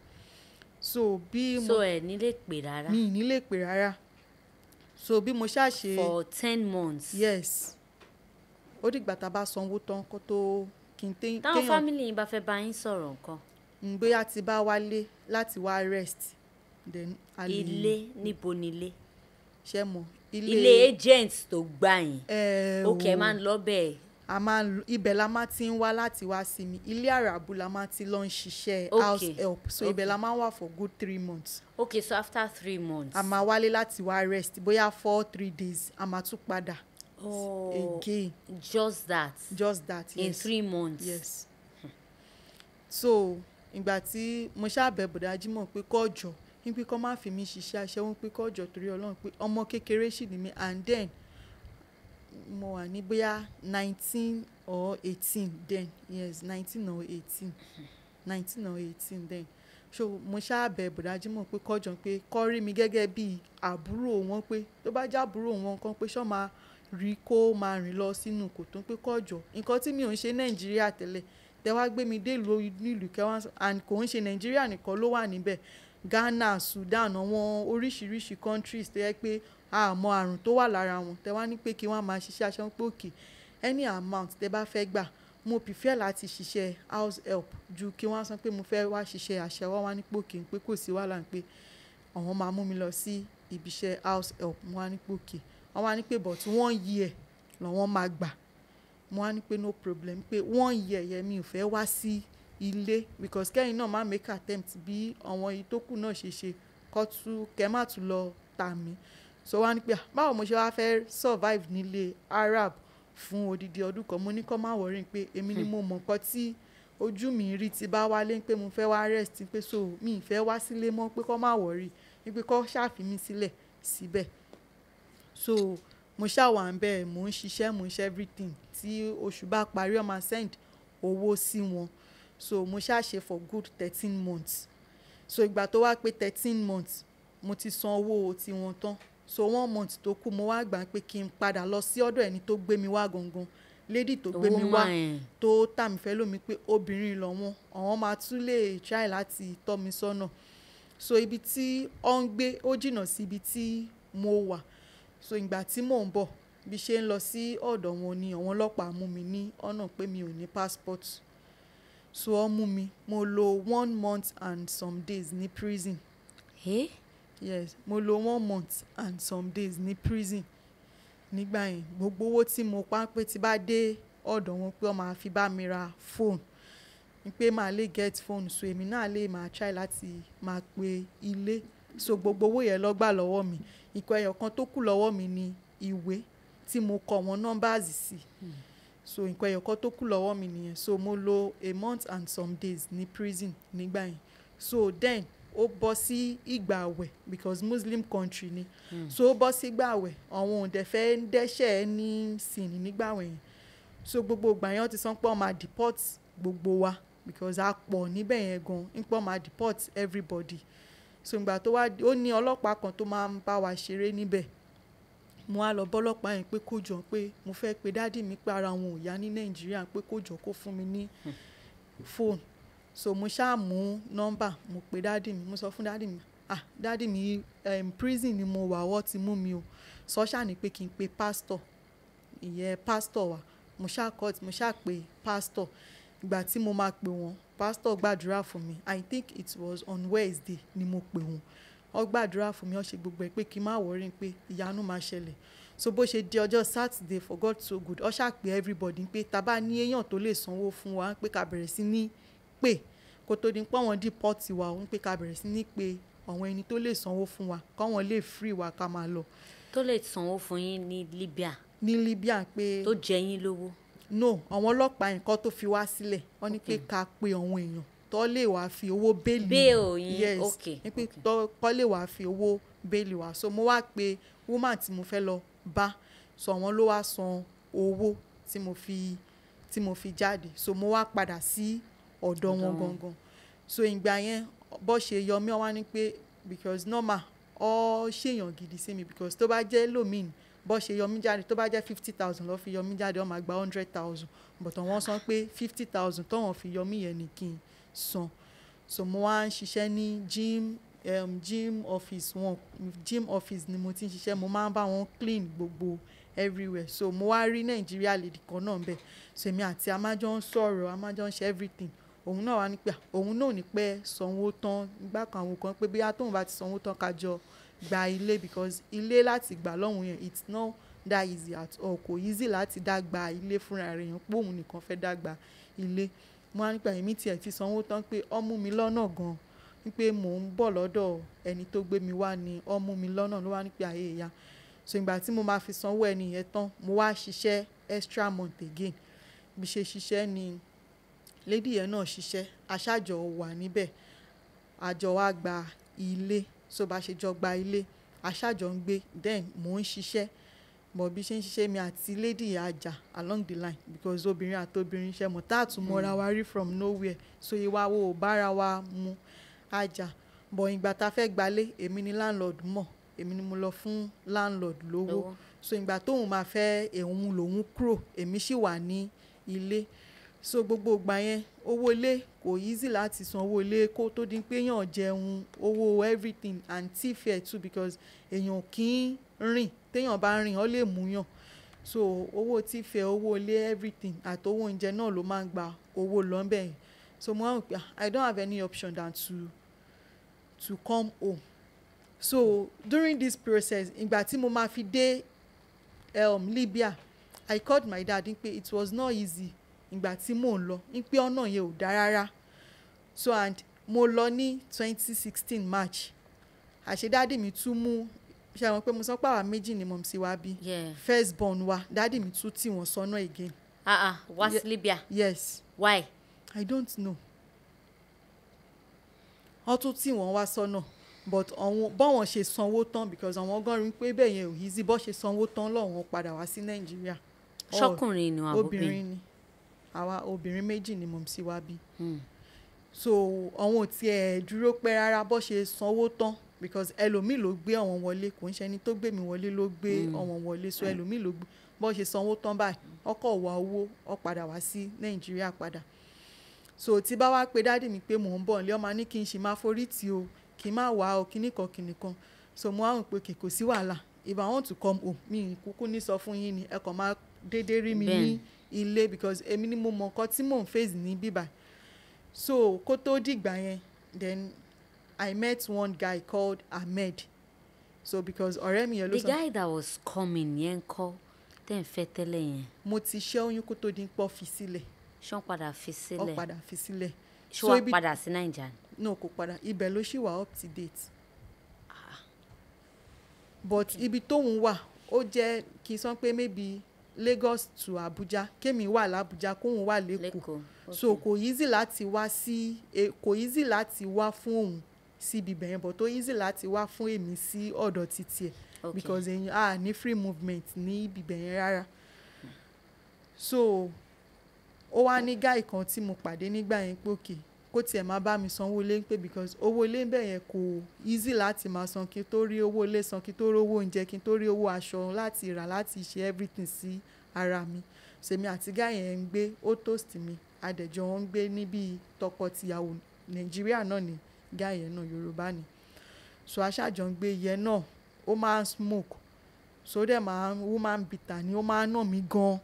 so bí mo so ẹ ní lè pè rárá. mi ì ní lè pè rárá so bí mo ṣàṣe for 10 months. yes ó dìgbà tá a bá sanwó tán kó tó kí n téèyàn. táwọn family yín bá fẹ́ bá yín sọ̀rọ̀ nǹkan. Bóyá ti bá wálé láti wá rest then a lè. Ilé níbo nílé. ṣe mọ̀ ilé agent tó gbà yín. o ok máa ń lọ bẹ́ẹ̀. a máa ń ibẹ̀ la máa ti ń wá láti wá sí mi ilé àràbù la máa ti lọ ń ṣiṣẹ́ house help so ibẹ̀ la máa ń wà for good 3 months. ok so after 3 months. a máa wálé láti wá rest bóyá 4-3 days a máa tún padà. Again. Just that. Yes. In 3 months. Yes. So ìgbà tí mo ṣàbẹ̀ bọ̀dá Jímọ̀ pé kọ́jọ́ wípé kọ́ máa fi mí ṣiṣẹ́ aṣẹ́wó pé kọ́jọ́ torí Ọlọ́run pé ọmọ kékeré sì ni mí and then mo wà ní bóyá 19 or 18 then yes 19 or 18 then so mo ṣàbẹ̀ bọ̀dá Jímọ̀ pé kọ́jọ́ pé kọ́ rí mi gẹ́gẹ́ bí àbúrò wọn pé tó bá jẹ́ àbúrò wọn kan pé ṣọ́ máa rí kó máa rìn lọ sínú kòtò pé kọ́jọ́ nǹkan tí mi ò ń ṣe Nàìjíríà tẹ́lẹ̀ tẹ wá gbé mi dé nílùú kẹwàá and kò ń ṣe Nàìjíríà nìkan ló wà níbẹ̀ Ghana Sudan àwọn oríṣiríṣi countries tó yẹ pé àmọ́ àrùn tó wà lára wọn tẹ wá ní pé kí wọ́n máa ṣiṣẹ́ aṣọ pé òkè any amount tẹ bá fẹ́ gbà mo prefer láti ṣiṣẹ́ house help ju kí wọ́n sọ pé mo fẹ́ wá ṣiṣẹ́ àṣẹwọ́ wá ní pòkè pé kò sí wàhálà pé àwọn máa mú mi lọ sí ibiṣẹ́ house help mo wá ní pòkè wọ́n wá ní pé but 1 year làwọn máa gbà mo wá ní pé no problem pé 1 year yẹn mi ò fẹ́ wá sí ilé because kẹ́yìn náà máa make attempt bí àwọn èyí tó kù náà ṣe kẹ́ má tún lọ tà mí so wá ní pé báwo mo ṣe wá fẹ́ survive nílé Arab fún odidi ọdún kan mo ní kọ́ máa wọ̀rí pé èmi ni mo mọ̀ nǹkan tí ojú mi rí ti bá wálé pé mo fẹ́ wá rest pé so mi ì fẹ́ wá sílé mọ́ pé kọ́ máa wọ̀rí pé kọ́ ṣàfi mí sílẹ̀ síbẹ̀ so mo ṣàwà ń bẹ́ẹ̀ mo ń ṣiṣẹ́ mo ń ṣe everything tí oṣù bá parí ó máa send owó sí wọn so mo ṣàṣe for good 13 months so ìgbà tó wá pé 13 months mo ti san owó tiwọn tán so 1 month tó kù mo wá gbà pé kí n padà lọ sí ọ̀dọ̀ ẹni tó gbé mi wá gangan lady tó gbé mi wá tó tà mí fẹ́ lómi pé obìnrin lọ́wọ́n àwọn máa tún lè try láti tọ́ mi sọ́nà so ibi tí ó ń gbé ó jìnnà sí ibi tí mo wà so ìgbà tí mò ń bọ̀ bí ṣe ń lọ sí ọ̀dọ̀ wọn ni àwọn ọlọ́pàá mú mi ní ọ̀nà pé mi ò ní passport so ó mú mi mo lò 1 month and some days ní prison. Hey? Yes mo lò 1 month and some days ní prison nígbà yẹn gbogbo owó tí mo pa pé tí bá dé ọ̀dọ̀ wọn pé wọ́n máa fi bá mi ra phone ni pé màá lè get phone so èmi náà lè máa try láti máa pe ilé so gbogbo owó yẹn ló gbà lọ́wọ́ mi ìkọ̀ ẹyọ kan tó kù lọ́wọ́ mi ni ìwé tí mo kọ wọn numbers sí so nǹkan ẹyọ kan tó kù lọ́wọ́ mi nìyẹn so mo lò a month and some days ní prison nígbà yẹn so then ó bọ́ sí ìgbà àwẹ̀ because Muslim country ni so ó bọ́ sí ìgbà àwẹ̀ àwọn òǹdẹ̀ fẹ́ ń dẹ́ṣẹ̀ ní sìn nígbà àwẹ̀ yẹn so gbogbo ìgbà yẹn wọ́n ti sọ pé wọ́n máa deport gbogbo wa because a pọ̀ níbẹ̀ yẹn gan ń pọ̀ máa deport everybody so ìgbà tó wá ó ní ọlọ́pàá kan tó máa ń bá wa ṣeré níbẹ̀ mo wá lọ bọ́lọ́pàá yẹn pé kó jọ pé mo fẹ́ pe dádì mi pé ara wọn ò yá ní Nàìjíríà pé kó jọ kó fún mi ní fóònù so mo ṣáà mú nọ́mbà mo pe dádì mi mo sọ fún dádì mi dádì mi prison ni mo wà wọ́n ti mú mi o sọ́ṣà ni pé kí n pe pastor ìyẹn pastor wa mo ṣáà pe pastor ìgbà tí mo máa pè wọ́n pastor gbàdúrà fún mi I think it was on Wednesday ni mo pè wọ́n ó gbàdúrà fún mi ó ṣe gbogbo ẹ̀ pé kí n má wọrí pé ìyanu máa ṣẹlẹ̀ so bó ṣe di ọjọ́ Saturday for God so good ó ṣáà pé everybody pé tá bá ní èèyàn tó lè sanwó fún wa pé ká bẹ̀rẹ̀ sí ní pè kó tó di pé wọ́n deport wa ó ń pé ká bẹ̀rẹ̀ sí ní pé àwọn ẹni tó lè sanwó fún wa káwọn lè free wa ká máa lọ. tó lè sanwó fún yín ní Libya. ní Libya pé. tó jẹ yín lówó. no àwọn ọlọ́pàá yẹn kọ́ tó fi wá sílẹ̀ wọ́n ní pé ká pe àwọn èèyàn tó lè wá fi owó bẹ́ẹ̀lì. bẹ́ẹ̀ yes ní pé tó lè wá fi owó bẹ́ẹ̀lì wá so mo wá pe woman tí mo fẹ́ lọ bá so àwọn ló wá san owó tí mo fi jáde so mo wá padà sí ọ̀dọ̀ wọn gangan so ìgbà yẹn bó ṣe yọ mí wá ní pé because normal ọ ṣèyàn gidi sí mi because tó bá jẹ́ lómìn bó ṣe yọ mí jáde tó bá jẹ́ 50,000 ló fi yọ mí jáde ó máa gba 100,000 but wọ́n sọ pé 50,000 tó wọ́n fi yọ mí yẹn ni kí n san so mo wá ń ṣiṣẹ́ ní gym office wọn gym office ni mo ti ń ṣiṣẹ́ mo máa ń bá wọn clean gbogbo everywhere. So mo wá rí Nàìjíríà lady kan náà bẹ́ẹ̀, so èmi àti a máa jọ ń sọ̀rọ̀, a máa jọ ń ṣe everything. Òun náà wá ní pé òun náà ò ní pẹ́ sanwó tán nígbà kan àwọn kan pé bóyá tóun bá ti sanwó tán ká jọ gba ilé, because ilé láti gbà lọ́hùn yẹn it's not that easy at all. Kò easy láti dá gba ilé fúnra rẹ̀ yẹn pé òun nìkan fẹ́ dá gba ilé. Mo wá ní pé èmi tiẹ̀ ti sanwó tán pé ó mú mi lọ́nà gan-an, wípé mò ń bọ̀ lọ́dọ̀ ẹni tó gbé mi wá ni ó mú mi lọ́nà, ló wá ní pé ayé ìyá. So ìgbà tí mo máa fi sanwó ẹni yẹn tán, mo wá ṣiṣẹ́ extra month again. Bí ṣe ṣiṣẹ́ ni lady yẹn náà ṣiṣẹ́, aṣájọ wà níbẹ̀, àjọ wa gba ilé. So bá ṣe jọ gba ilé, aṣájọ ń gbé, then mò ń ṣiṣẹ́. But bí ṣe ń ṣiṣẹ́ mi àti lady yẹn àjà along the line, because obìnrin àti obìnrin ṣe mọ̀ tá àtúmọ̀ra wa rí from nowhere, so ìwà wo ò bára wa mu àjà. But ìgbà tá fẹ́ gbalé, èmi ni landlord mọ̀, èmi ni mo lọ fún landlord lówó. So ìgbà tóun máa fẹ́ òun lòun kúrò, èmi sì wà ní ilé. So gbogbo ìgbà yẹn owó ilé kò easy láti san owó ilé kó tó di pé èèyàn jẹun, owó everything and tea-fare too, because èèyàn kì í rìn, téèyàn bá rìn ó lè mú yàn. So owó tea-fare, owó ilé everything àti owó oúnjẹ náà ló máa ń gba owó lọ́nbẹ̀ yẹn. So mo wá wò pé I don't have any option than to come home. So during this process, ìgbà tí mo máa fi dé Libya, I called my dad pé it was not easy ìgbà tí mò ń lọ, pé ọ̀nà yẹn ò dá rárá. So and mo lọ ní 2016 March. Àṣé dádì mi tún mú, ṣe àwọn pé mo sọ pé àwa méjì ni mọ̀mísí wa bí, first born wa, dádì mi tún tì wọ́n sọ́nà again. Wá sí Libya? Yes. Why? I don't know. Wọ́n tún tì wọ́n wá sọ́nà, but bọ́wọ́n ṣe sanwó tán, because àwọn gan rí pé bẹ́ẹ̀ yẹn ò easy, bọ́ ṣe sanwó tán lọ́wọ́n padà wá sí Nàìjíríà. Ṣọ́kùnrin ni àbóbìnrin? Obìnrin ni àwa, obìnrin méjì ni mọ̀mísí wa bí. So àwọn ò tiẹ̀ dúró pẹ́ rárá bọ́ ṣe sanwó tán, because ẹlòmíì ló gbé àwọn wọlé, kò ń ṣe ẹni tó gbé mi wọlé ló gbé àwọn wọlé. So ẹlòmíì ló gbé, bọ́ ṣe sanwó tán báyìí ọkọ̀ wá owó ó padà wá sí Nàìjíríà padà. So tí bá wá pé dádì mi pé mò ń bọ̀ nílé, ó máa ní kí n ṣì máa forí tì o, kí n má wá o, kíníkan kíníkan. So mo wá rò pé kò sí wàhálà, if I want to come home, mi kúkú ní sọ fún yín ni, ẹ kàn máa dédé rí mi ní ilé, because èmi ni mo mọ nǹkan tí mò ń face ní bíbá. So kó tó dìgbà yẹn, then I met one guy called Ahmed. So because ọ̀rẹ́ mi yẹn ló sọ. The guy that was coming yẹn kọ́ tẹ́ ń fẹ́ tẹ́lẹ̀ yẹn. Mo ti ṣẹ́ oyún kó tó di pọ́ fi sílẹ̀. Ṣé wọ́n padà fi sílẹ̀? Ó padà fi sílẹ̀. Ṣé wọ́n padà sí Naija? No, kò padà, ibẹ̀ ló ṣì wà up to date. But ibi tóun wà ó jẹ́ kí n sọ pé maybe Lagos to Abuja, kémi wà l'Abuja kóun wà l'Èkó. So kò easy láti wá sí, kò easy láti wá fún òun sí ibi bẹ̀yẹn, but ó easy láti wá fún èmi sí ọ̀dọ̀ títí ẹ̀, because èyàn ní free movement ní ibi bẹ̀yẹn rárá. So ó wá ní guy kan tí mo pàdé nígbà yẹn pé òkè kó tiẹ̀ máa bá mi sanwó ilé pé, because owó ilé bẹ̀yẹn kò easy láti máa san, kí n tó rí owó ilé san, kí n tó rí owó oúnjẹ, kí n tó rí owó aṣọ láti rà, láti ṣe everything sí ara mi. Sèmi àti guy yẹn ń gbé, ó toast mi, adẹ̀jọ́ wọn ń gbé níbi tọkọ-tìyàwó. Nàìjíríà náà ni guy yẹn náà, Yorùbá ni. So aṣájọ ń gbé yẹn náà, ó máa ń smoke, so dẹ̀ woman bitter ni, ó máa ń nà mí gan-an,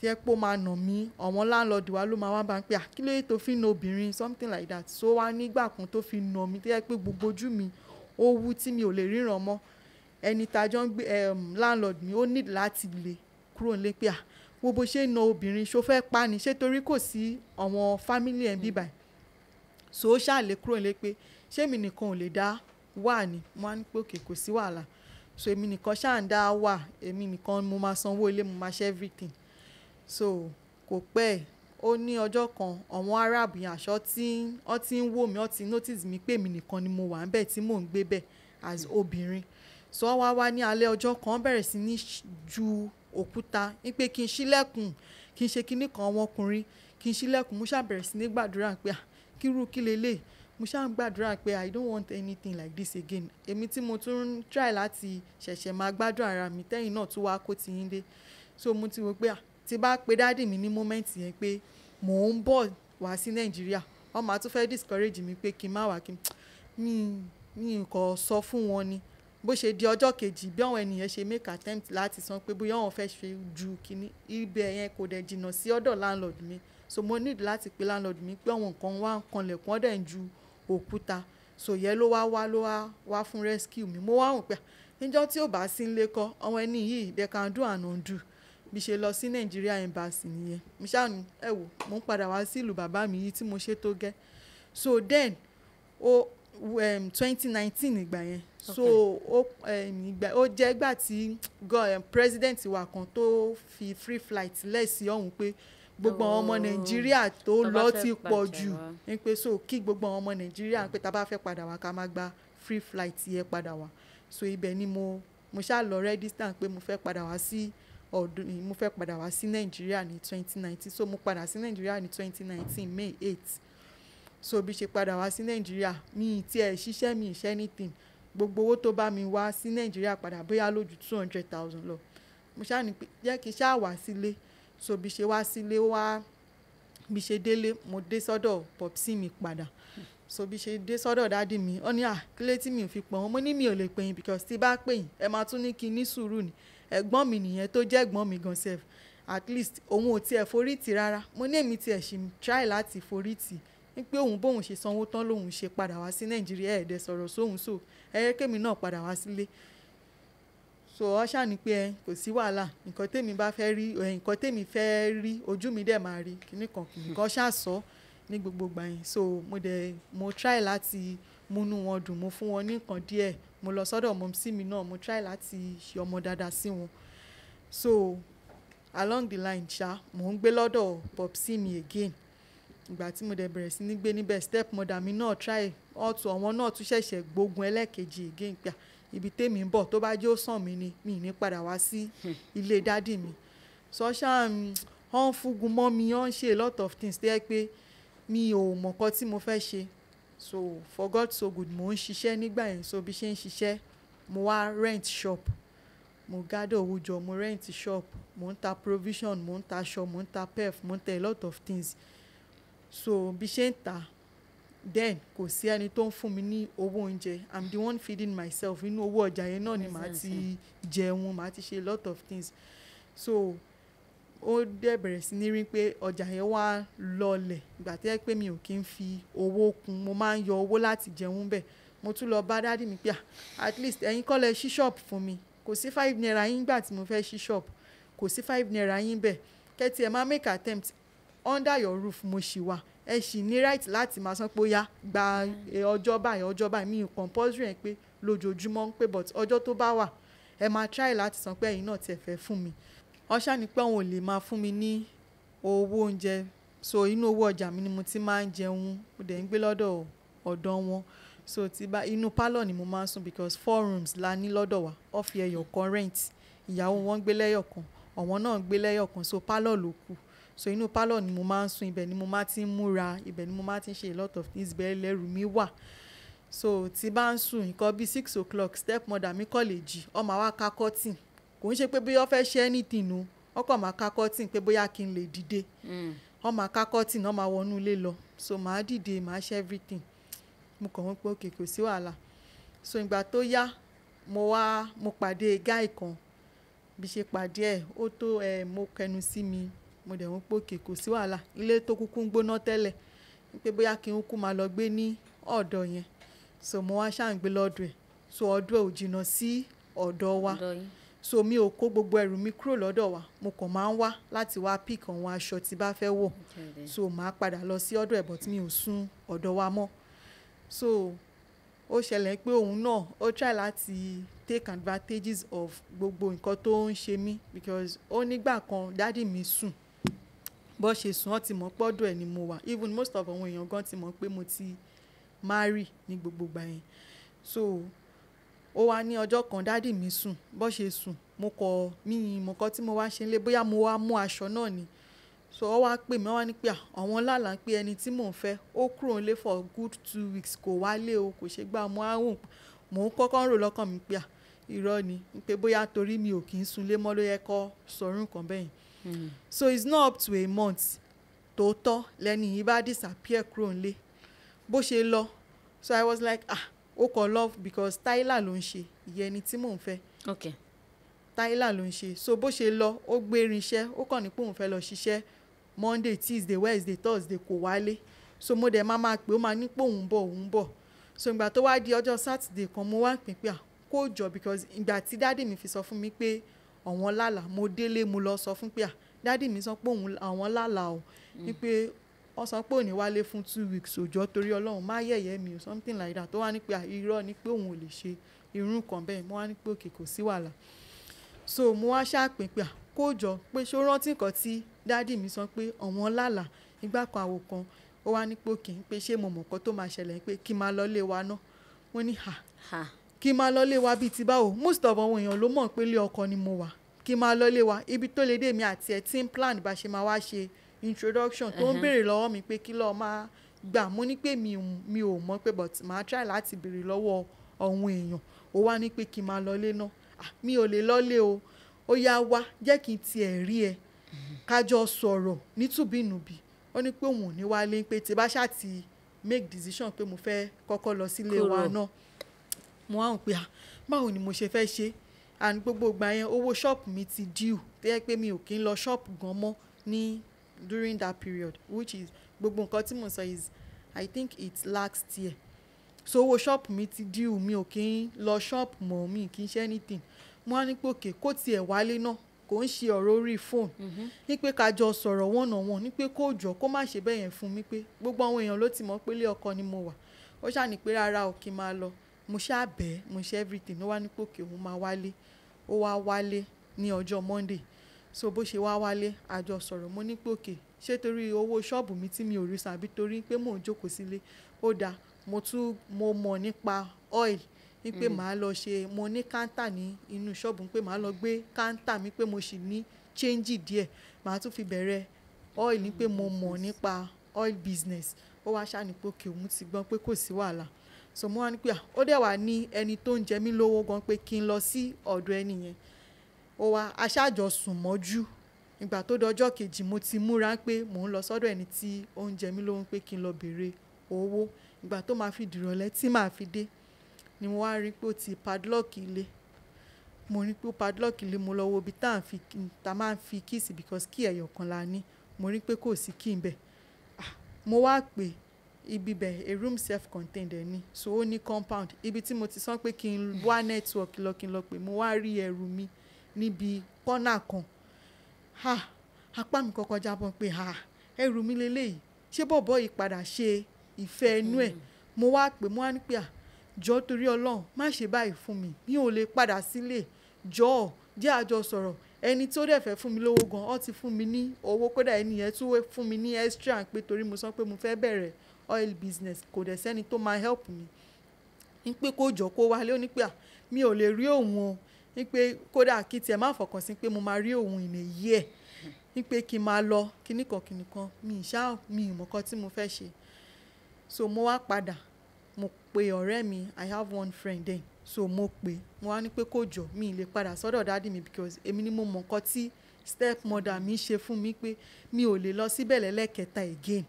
tí ẹ pé ó máa nà mí. Àwọn landlord wa ló máa wá bá ń pè kí ló yẹ tó fi nà obìnrin, something like that. So wá nígbà kan tó fi nà mí, tí ẹ pé gbogbo ojú mi ó wú tí mi ò lè ríran mọ́. Ẹni tájọ́ ń gbé landlord mi ó need láti lè kúrò nílé pé wo bó ṣe na obìnrin, ṣó fẹ́ pa ni, ṣé torí kò sí àwọn family ẹ̀ bí báyìí. So ó ṣàlè kúrò nílé pé ṣé èmi nìkan ò lè dá wà ní. Mo wá ní pé òkè kò sí wàhálà. So èmi nìkan ṣáà ń dá wà, èmi nìkan mo máa sanwó ilé, mo máa ṣe everything. So kò pẹ́, ó ní ọjọ́ kan àwọn Arab yẹn àṣọ tí wọ́n ti ń wò mí, wọ́n ti notice mi pé èmi nìkan ni mo wà níbẹ̀ tí mò ń gbé bẹ̀ as obìnrin. So wọ́n wá ní alẹ́ ọjọ́ kan, wọ́n bẹ̀rẹ̀ sí ní ju òkúta ní pé kí n ṣílẹ̀kùn, kí n ṣe kinní kan àwọn ọkùnrin, kí n ṣílẹ̀kùn. Mo ṣáà bẹ̀rẹ̀ sí ní gbàdúrà pé kírú kí lélẹ̀. Mo ṣáà ń gbàdúrà pé I don't want anything like this again. Èmi tí mo tún ń try láti ṣẹ̀ṣẹ̀ máa gbádùn ara mi, tẹ́yìn náà tún wá kó ti yín dé. So mo ti wò pé tí bá pe dádì mi ní moment yẹn pé mò ń bọ̀ wá sí Nàìjíríà, wọ́n máa tún fẹ́ discourage mi pé kí n má wá, kí mi nǹkan sọ fún wọn ni. bó ṣe di ọjọ́ kejì bí àwọn ènìyàn ṣe make attempt láti san pé bóyá àwọn fẹ́ ṣe ju kínní ibẹ̀ yẹn kò dẹ̀ jìnnà sí ọ̀dọ̀ landlord mi, so mo need láti pe landlord mi pé àwọn nǹkan wá ń kanlẹ̀kùn ọ̀dẹ̀ ń ju òkúta, so yẹn ló wá fún rescue mi. Mo wá wò pé níjọ́ tí ò bá sí nílé kọ́ àwọn ẹni yìí they can do and undo. Bí ṣe lọ sí Nigeria embassy nìyẹn. Mi ṣáà ní ẹ wò mo ń padà wá sí ìlú bàbá mi yìí tí mo ṣe tó gẹ́. So then 2019 ìgbà yẹn, so ó jẹ́ ìgbà tí president wa kan tó fi free flight lẹ́sí ọ̀hún pé gbogbo àwọn ọmọ Nàìjíríà tó lọ ti pọ̀ jù ní pé so kí gbogbo àwọn ọmọ Nàìjíríà pé tá bá fẹ́ padà wá ká má gba free flight yẹn padà wá. So ibẹ̀ ni mo ṣáà lọ register pé mo fẹ́ padà wá sí Nàìjíríà ní 2019. So mo padà sí Nàìjíríà ní 2019 May 8. So bí ṣe padà wá sí Nàìjíríà mi tí ẹ̀ ṣiṣẹ́ mi ṣe anything, gbogbo owó tó bá mi wá sí Nàìjíríà padà bóyá lójú 200,000 lọ. Mo ṣáà ní pé jẹ́ kí n ṣáà wá sílé. So bí ṣe wá sílé bí ṣe délé mo dé sọ́dọ̀ popsi mi padà. So bí ṣe dé sọ́dọ̀ dádì mi ó ní kílé tí mi ò fi pọ̀ wọ́n, mo ní mi ò lè pè yín because tí bá pè yín ẹ máa tún ní kí n ní sùúrù ni. Ẹ̀gbọ́n mi nìyẹn tó jẹ́ ẹ̀gbọ́n mi gan sef, at least òun ò tiẹ̀ forí tì rárá. Mo ní èmi tiẹ̀ ṣì try láti forí tì ní pé òun bóun ṣe sanwó tán lòun ṣe padà wá sí Nàìjíríà ẹ̀ẹ́dẹ̀ sọ̀rọ̀ sóhun so ẹ̀yẹ́kẹ́mi náà padà wá sílé. So ọ ṣáà ní pé kò sí wàhálà, nǹkan tèmi bá fẹ́ rí nǹkan tèmi fẹ́ rí ojú mi dẹ̀ máa rí kíní kan ṣáà sọ ní gbogbo ìgbà yẹn. So mo try láti múnú wọn dùn, mo fún wọn ní nǹkan díẹ̀, mo lọ sọ́dọ̀ mọ̀mísí mi náà, mo try láti ṣe ọmọ dáadáa sí wọn. So along the line mo ń gbé lọ́dọ̀ popsi mi again. Ìgbà tí mo dẹ̀ bẹ̀rẹ̀ sí ní gbé níbẹ̀ step mother mi náà try ọ̀tún àwọn náà tún ṣẹ̀ṣẹ̀ gbógun ẹlẹ́ẹ̀kejì again pé ibi tèmi ń bọ̀ tó bá jẹ́ ó sàn mí ni mi ní padà wá sí ilé dádì mi. So wọ́n fúngun mọ́ mi, wọ́n ṣe a lot of things tó yẹ pé mi ò mọ̀ nǹkan tí mo fẹ́ ṣe. So for God so good mo ń ṣiṣẹ́ nígbà yẹn. So bí ṣe ń ṣiṣẹ́ mo wá rent shop, mo gather owó jọ, mo rent shop, mo ń ta provision, mo ń ta aṣọ, mo ń ta pef, mo ń ta a lot of things. So bí ṣe ń ta then kò sí ẹni tó ń fún mi ní owó oúnjẹ, I'm the one feeding myself. Inú owó ọjà yẹn náà ni màá ti jẹun, màá ti ṣe a lot of things. So ó dẹ̀ bẹ̀rẹ̀ sí ní rí pé ọjà yẹn wá lọlẹ̀ ìgbà tí ẹ pé mi ò kí ń fi owó kún, mo máa ń yọ owó láti jẹun bẹ́ẹ̀. Mo tún lọ bá dádì mi pé at least ẹ̀yin kọ́ lẹ ṣí shop fún mi, kò sí 5 naira yín gbà tí mo fẹ́ ṣí shop, kò sí 5 naira yín bẹ́ẹ̀, kẹ́tì ẹ̀ máa make attempt under your roof mo ṣì wà, ẹ ṣì ní right láti máa san pé ó yá gba ọjọ́ báyìí mi ò compulsory ẹ̀ pé lójoojúmọ́ pé but ọjọ́ tó bá wà ẹ máa try láti san pé ẹ̀yin náà tiẹ̀ fẹ́ fún mi. Ọṣà ni pé àwọn ò lè máa fún mi ní owó oúnjẹ, so inú owó ọjà mi ni mo ti máa ń jẹun, mo dẹ̀ ń gbé lọ́dọ̀ ọ̀dọ̀ wọn. So inú pálọ̀ ni mo máa ń sùn because 4 rooms la ní lọ́dọ̀ wa, ó fi ẹyọ kan rent, ìyàwó wọn gbé lẹ́yọ̀ kan, ọ̀wọ́n náà gbé lẹ́yọ̀ kan, so pálọ̀ ló kù. So inú pálọ̀ ni mo máa ń sùn, ibẹ̀ ni mo máa ti ń múra, ibẹ̀ ni mo máa ti ń ṣe a lot of things, bẹ́ẹ̀ lẹ́rù mi wà. So tí bá ń sùn nǹkan bí 6 o'clock step mother mi kọ́ lè jí, ó máa wá ká curtain, kò ń ṣe pé bóyá ó fẹ́ ṣe anything o, ó kàn máa ká curtain pé bóyá kí n lè dìde, ó máa ká curtain, ó máa wọnú ilé lọ. So màá dìde, màá ṣe everything, mo kàn wọ́n pé okay kò sí wàhálà. So ìgbà tó yá mo pàdé guy kan, bí ṣe pàdé ẹ̀ ó tó mo kẹnu sí mi, mo dẹ̀ wọ́n pé okay kò sí wàhálà, ilé tó kúkú ń gbóná tẹ́lẹ̀ pé bóyá kí n kú máa lọ gbé ní ọ̀dọ̀ yẹn. So mo wá ṣáà ń gbé lọ́dọ̀ ẹ̀, so ọ̀dọ̀ ẹ̀ ò jìnnà sí ọ̀dọ̀ wa. So mi ò kó gbogbo ẹrù mi kúrò lọ́dọ̀ wa, mo kàn máa ń wá láti wá pick àwọn aṣọ tí bá fẹ́ wọ̀. So màá padà lọ sí ọ̀dọ̀ ẹ̀ but mi ò sùn ọ̀dọ̀ wa mọ́. So ó ṣẹlẹ̀ pé òun náà ó try láti take advantages of gbogbo nǹkan tó ń ṣe mí because ó nígbà kan dádì mi sùn, bó ṣe sùn ó ti mọ̀ pé ọ̀dọ̀ ẹ̀ ni mo wà, even most of àwọn èèyàn gan ti mọ̀ pé mo ti marry ní gbogbo ìgbà yẹn. So ó wá ní ọjọ́ kan dádì mi sùn, bó ṣe sùn mo kọ́ tí mo wá ṣe nílé, bóyá mo wá mú aṣọ náà ni. So ó wá pè mí, ó wá ní pé àwọn lálàá pé ẹni tí mò ń fẹ́ ó kúrò nílé for good 2 weeks kò wálé o, kò ṣe gbà mò ń kọ́kọ́ rò lọ́kàn mi pé irọ́ ni pé bóyá torí mi ò kì í sunlé mọ́ ló yẹ kó sọ̀rọ̀ nǹkan bẹ́yìn. So it's not up to a month tòótọ́ lẹ́ni yìí bá disappear kúrò nílé bó ṣe lọ. So I was like ó kọ love because Tyler ló ń ṣe ìyẹn ẹni tí mò ń fẹ́. Okay. Tyler ló ń ṣe so bó ṣe lọ ó gbé irinṣẹ́ ó kàn ní pé òun fẹ́ lọ ṣiṣẹ́ Monday Tuesday Wednesday Thursday kò wálé so mo dẹ̀ máa pè ó máa ní pé òun bọ̀ so ìgbà tó wá di ọjọ́ Saturday kan mo wá pè pé kó jọ because ìgbà tí dáàdì mi fi sọ fún mi pé àwọn lálàá mo délé mo lọ sọ fún pé dáàdì mi sọ pé àwọn lálàá o ní pé wọ́n sọ pé òní wálé fún 2 weeks òjò torí Ọlọ́run má yẹ̀yẹ́ mi o something like that tó wá ní pé irọ́ ni pé òun ò lè ṣe irú kan bẹ́ẹ̀ mo wá ní pé òkè kò sí wàhálà so mo wá ṣàpè pé kó jọ pé ṣó rántí nǹkan tí dáàdì mi sọ pé àwọn lálàá ìgbà kan àwò kan ó wá ní pé òkè pé ṣé mo mọ̀ nǹkan tó máa ṣẹlẹ̀ pé kí n máa lọ lé wa náà wọ́n ní kí n máa lọ lé wa bíi ti báwo most of àwọn èèyàn ló mọ̀ pé ilé ọkọ ni mo wà kí n máa lọ lé wa ibi tó lè dé mi àti ẹ̀ tí ń plan bá ṣe máa wá ṣe introduction tó ń béèrè lọ́wọ́ mi pé kí lọ́ọ́ máa gbà mo ní pé mi ò mọ̀ pé but màá try láti béèrè lọ́wọ́ àwọn èèyàn ó wá ní pé kí n máa lọ lé náà mi ò lè lọ lé o ó yá wá jẹ́ kí n tiẹ̀ rí ẹ kájọ sọ̀rọ̀ nítùbínùbí ó ní pé òun ò ní wálé pé tí bá ṣáà ti make decision pé mo fẹ́ kọ́kọ́ lọ sílé wa náà mo wá hàn pé báwo ni mo ṣe fẹ́ ṣe and gbogbo ìgbà yẹn owó ṣọ́ọ̀pù mi ti due tó yẹ pé mi ò kí ń lọ ṣọ́ọ̀pù gan mọ́ ní during that period which is gbogbo nǹkan tí mo sọ is I think it's last year so owó ṣọ́ọ̀pù mi ti due mi ò kí ń lọ ṣọ́ọ̀pù mọ́ mi kì í ṣe anything mo wá ní pé òkè kó tiẹ̀ wálé náà kò ń ṣe ọ̀rọ̀ orí fóònù ní pé ká jọ sọ̀rọ̀ one on one ní pé kó jọ kó má ṣe bẹ́ẹ̀ yẹn fún mi pé gbogbo àwọn èèyàn ló ti mọ̀ pé ilé ọkọ ni mo wà ó ṣáà ní pé rárá ò kí n máa lọ mo ṣáà bẹ́ẹ̀ mo ṣe everything ó wá ní pé òkè òun máa wálé ó wá wálé ní ọjọ́ Monday so bó ṣe wá wálé a jọ sọ̀rọ̀ mo ní pé òkè ṣé torí owó ṣọ́ọ̀bù mi tí mi ò rí san àbí torí pé mò ń jókòó sílé ó dáa mo mọ̀ nípa oil ní pé màá lọ ṣe mo ní káńtà ní inú ṣọ́ọ̀bù pé màá lọ gbé káńtà mi pé mo sì ní change díẹ̀ màá tún fi bẹ̀rẹ̀ oil ní pé mo mọ̀ nípa oil business ó wá ṣáà ní pé òkè òun ti gbọ́n pé kò sí wàhálà so mo wá ní pé ó dẹ̀ wá ní ẹni tó ń jẹ mí lówó gan pé kí n lọ sí ọ̀dọ̀ ẹni yẹn ó wá aṣáàjọ sùn mọ́jú ìgbà tó dọjọ́ kejì mo ti múra pé mò ń lọ sọ́dọ̀ ẹni tí ó ń jẹ mí lówó pé kí n lọ béèrè owó ìgbà tó máa fi dìrọ̀lẹ́ tí màá fi dé ni mo wá rí pé ó ti padlock ilé mo rí pé ó padlock ilé mo lọ wo ibi tá máa ń fi kíìsì because kí ẹ̀yọ̀ kan la ní mo rí pé kò sí kí n bẹ̀ mo wá pè ibi bẹ̀ a room self-contained ẹ̀ ni so ó ní compound ibi tí mo ti sọ pé kí n wá network lọ kí n lọ pé mo wá rí ẹrù mi níbi kọ́nà kan apá mi kọ́kọ́ jábọ̀ pé ẹrù mi lélẹ́yìí ṣé bọ̀bọ̀ yìí padà ṣe ìfẹ́ inú ẹ̀ mo wá pè mo wá ní pé jọ̀ọ́ torí Ọlọ́run má ṣe báyìí fún mi ò lè padà sílé jọ̀ọ́ jẹ́ àjọ sọ̀rọ̀ ẹni tó dẹ̀ fẹ́ fún mi lówó gan ó ti fún mi ní owó kódà ẹni yẹn tún fún mi ní extra pé torí mo sọ pé mo fẹ́ bẹ̀rẹ̀ oil business kò dẹ̀ sẹ́ni tó máa help mi ní pé kó jọ kó wálé ó ní pé mi ò lè rí òun o ní pé kódà kí tiẹ̀ má fọkàn sí pé mo máa rí òun ìnà yí ẹ̀ ní pé kí n máa lọ kíníkan mi ìmọ̀kan tí mo fẹ́ ṣe so mo wá padà mo pe ọ̀rẹ́ mi I have one friend then so mo wá ní pé kó jọ mi lè padà sọ́dọ̀ dádì mi because èmi ni mo mọ̀ nǹkan tí step mother mi ṣe fún mi pé mi ò lè lọ síbẹ̀ lẹ́lẹ́kẹta again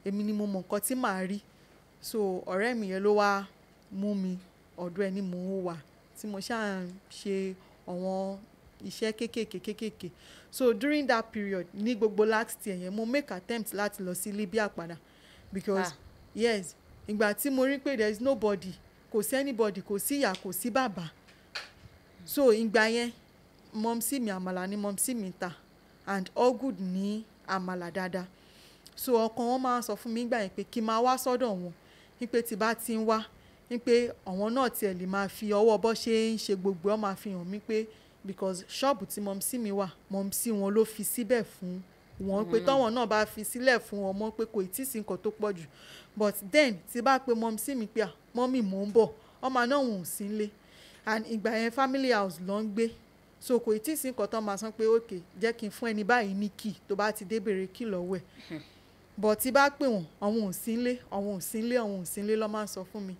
èmi ni mo mọ̀ nǹkan tí màá rí so ọ̀rẹ́ mi yẹn ló wá mú mi ọ̀dọ̀ ẹni mò ń wà tí mo ṣáà ń ṣe àwọn iṣẹ́ kéékèèké so during that period ní gbogbo last year yẹn mo make attempt láti lọ sí Libya padà because yes ìgbà tí mo rí pé there is nobody kò sí anybody kò sí ìyá kò sí bàbá so ìgbà yẹn mọ̀mísí mi àmàlà ni mọ̀mísí mi ta and all good ní àmàlà dáadáa so ọkàn wọn máa ń sọ fún mi ìgbà yẹn pé kí n máa wá sọ́dọ̀ wọn ní pé tí bá ti ń wá ní pé àwọn náà tiẹ̀ lè máa fi ọwọ́ bọ́ ṣe ń ṣe gbogbo ọ́ máa fi hàn mí pé because ṣọ́ọ̀bù tí mọ̀mísí mi wà mọ̀mísí wọn ló fi síbẹ̀ fún wọn pé tọ́wọ̀n náà bá fi sílẹ̀ fún wọn mọ́ pé kò tí ì sí nǹkan tó pọ̀ jù but then tí bá pe mọ̀mísí mi pé mọ́mì mò ń bọ̀ ọmọ náà wọn ò sí nílé and ìgbà yẹn family house ló ń gbé so kò tí ì sí nǹkan tó máa sọ pé ok jẹ́ kí n fún ẹni báyìí ní key tó bá ti dé bèrè key lọ́wọ́ ẹ̀ but tí bá pè wọ́n àwọn ò sí nílé ló máa ń sọ fún mi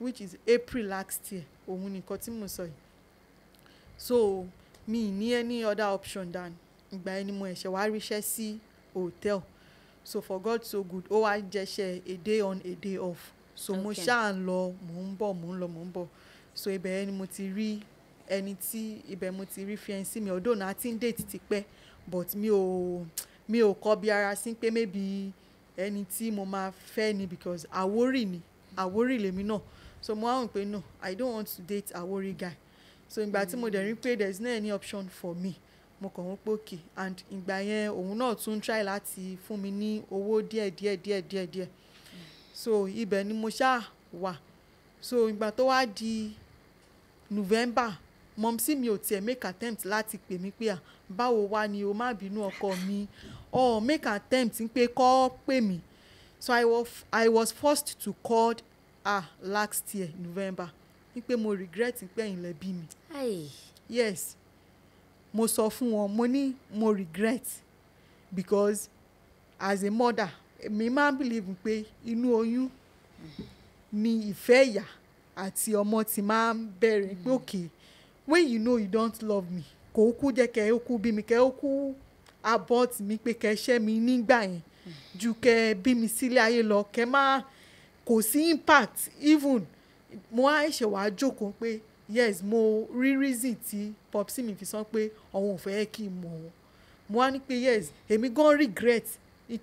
which is April last year òun nìkan tí mo sọ yìí so mi ní any other option than ìgbà yẹn ni mo ẹ̀ṣẹ̀ wá ríṣẹ́ sí hotel so for God so good ó wá jẹ́ṣẹ́ a day on a day off so mo Okay. ṣáà ń lọ mò ń bọ̀ so ibẹ̀ ni mo ti rí ẹni tí ibẹ̀ mo ti rí fiancé mi ọdún náà tí ń date ti pẹ́ but mi ò kọ bí ara sí pé maybe ẹni tí mo máa fẹ́ ni because Àwórì lèmi náà so mo wá wò pé no I don't want to date Àwórì guy so ìgbà tí mo dẹ̀ rí pé there is no any option for me mo kàn wọ́n pé okay and ìgbà yẹn òun náà tún try láti fún mi ní owó díẹ̀ so ibẹ̀ ni mo ṣáà wà so ìgbà tó wá di November mọ̀mísí mi ò tiẹ̀ make attempt láti pè mí pé báwo wá ni o má bínú ọkọ mi or make attempt pé kó pè mí so I was forced to call her last year November ní pé mo regret pé ẹ̀yin lẹ bí mi. Hey. Yes mo sọ fún wọn mo ní mo regret because as a mother mi máa ń believe pé inú oyún ni ìfẹ́ ìyá àti ọmọ ti máa ń bẹ̀rẹ̀ pé okay when you know you don't love me kò kú jẹ́ kẹ́ ó kú bí mi kẹ́ ó kú abort mi pé kẹ́ ṣẹ́ mi nígbà yẹn ju kẹ́ bí mi sílé ayé lọ kẹ́ má kò sí impact even mo á ṣe wàá jókòó pé yes mo rí reason tí popsi mi fi sọ pé òun ò fẹ́ kí n mọ̀ wọn mo wá ní pé yes èmi gan regret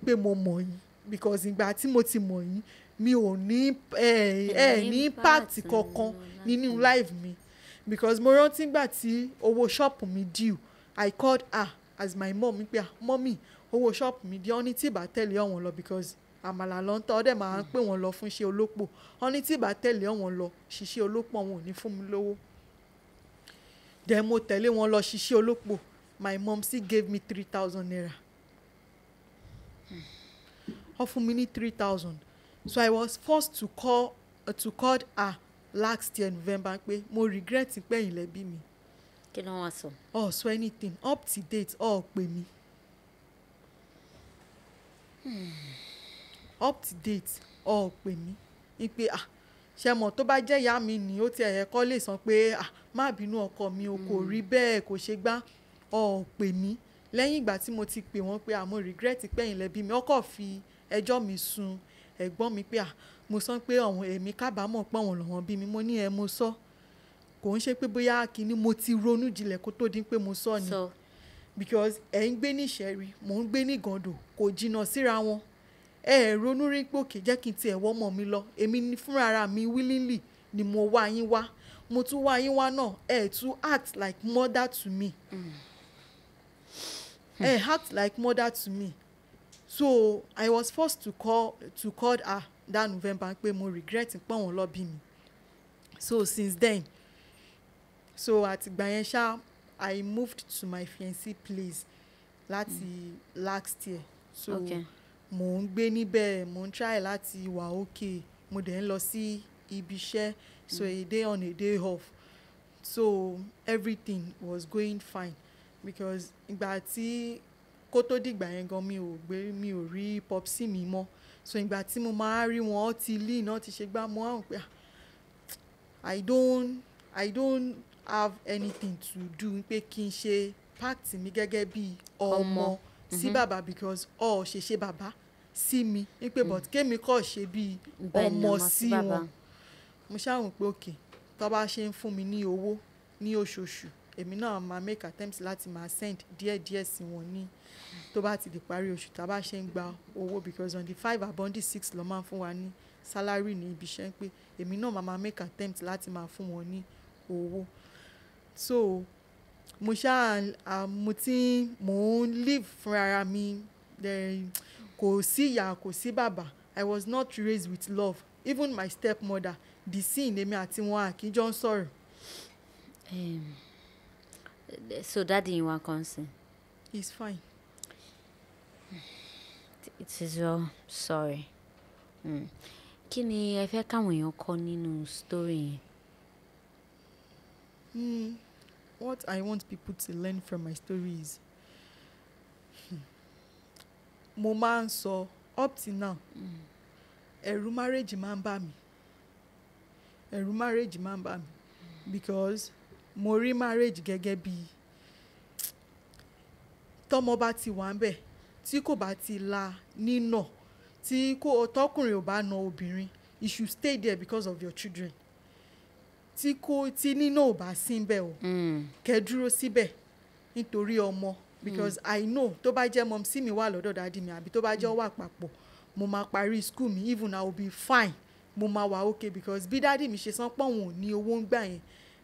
pé mo mọ̀ yín because ìgbà tí mo ti mọ̀ yín mi ò ní ní impact kankan nínú life mi because mo rántí ìgbà tí owó ṣọ́ọ̀pù mi due I called her as my mom pé mọ́mì owó ṣọ́ọ̀pù mi due ọ́ ní tí ìbá tẹ̀lé ọ̀wọ́n lọ because àmàlà ló ń tọ́ ọ́dẹ̀ máa ń pè wọ́n lọ fún iṣẹ́ olópò ọ́ ní tí ìbá tẹ̀lé ọ̀wọ́n lọ ṣiṣẹ́ olópò wọn ò ní fún mi lówó then mo tẹ̀lé wọn lọ ṣiṣẹ́ olópò my mom still gave me 3,000 naira ó fún mi ní 3,000 so I was forced to call her last year November pé mo regret pé ẹ̀yin lẹ bí mi. Kí ló wá sọ? So anything up to date pè mí. Up to date pè mí ní pé ṣe mọ̀ tó bá jẹ́ ìyá mi ni ó ti ẹ̀yẹ kọ́ lè sọ pé má bínú ọkọ mi o kò rí bẹ́ẹ̀ kò ṣe gbá pè mí lẹ́yìn ìgbà tí mo ti pè wọ́n pé mo regret pé ẹ̀yin lẹ bí mi ọkọ fi ẹjọ́ mi sùn ẹ̀gbọ́n mi pé mo sọ pé èmi kábàámọ̀ pé àwọn lọ́wọ́ bí mi mo ní mo sọ kò ń ṣe pé bóyá kínní mo ti ronú jinlẹ̀ kó tó di pé mo sọ ni because ẹ̀ ń gbé ní Ìṣẹ́rí mò ń gbé ní Ìgàndò kò jìnnà síra wọn ronú rí pé òkè jẹ́ kí n tiẹ̀ wọ́mọ̀ mi lọ èmi ní fúnra mi willingly ni mo wá yín wá mo tún wá yín wá náà tún act like mother to me act like mother to me so I was forced to call her that November pé mo regret pé wọ́n lọ bí mi so since then so àtìgbà yẹn ṣá I moved to my fiancé place láti last year so mò ń gbé níbẹ̀ mò ń try láti wà okay mo dẹ̀ ń lọ sí ibi iṣẹ́ so a day on a day off so everything was going fine because ìgbà tí kó tó dìgbà yẹn gan mi ò rí popsi mi mọ́ so ìgbà tí mo máa rí wọn ó ti lean náà ti ṣe gbá mo àwọn pé I don't have anything to do pé kí n ṣe pact mi gẹ́gẹ́ bí ọmọ sí bàbá because ṣe bàbá sí mi ní pé but kémi kọ́ ṣe bí ọmọ sí wọn mo ṣáwọn pé okay tó bá ṣe ń fún mi ní owó ní oṣooṣù èmi náà máa make attempt láti máa send díẹ̀díẹ̀ sí wọn ní tó bá ti di parí oṣù tá a bá ṣe ń gba owó because on the 5 àbọ̀ on the 6 ló máa ń fún wa ní salary ní ibi iṣẹ́ pé èmi náà máa make attempt láti máa fún wọn ní owó so mo ń live fúnra mi kò sí ìyá kò sí bàbá I was not raised with love even my stepmother the sin èmi àti wọn àkíjọ ń sọ̀rọ̀. So daddy yín wá kàn sí. He's fine. It is well sorry. Kí ni ẹ fẹ́ káwọn èèyàn kọ́ nínú story yẹn? What I want people to learn from my story is mo máa ń sọ up till now ẹ̀rù marriage máa ń bà mí because mo rí marriage gẹ́gẹ́ bí tọ́mọ bá ti wà ń bẹ̀ tí kò bá ti la nínà tí tọkùnrin ò bá na obìnrin you should stay there because of your children. Tí nínú ò bá sí ńbẹ̀ o kẹ́ dúró síbẹ̀ nítorí ọmọ, because I know tó bá jẹ́ mom sí mi wà lọ́dọ̀ dáàdi mi àbí tó bá jẹ́ wà papọ̀ mo máa parí school mi, even I will be fine, mo máa wà okay, because bí dáàdi mi ṣe san pọ̀ wọn ò ní owó ń gbà yẹn,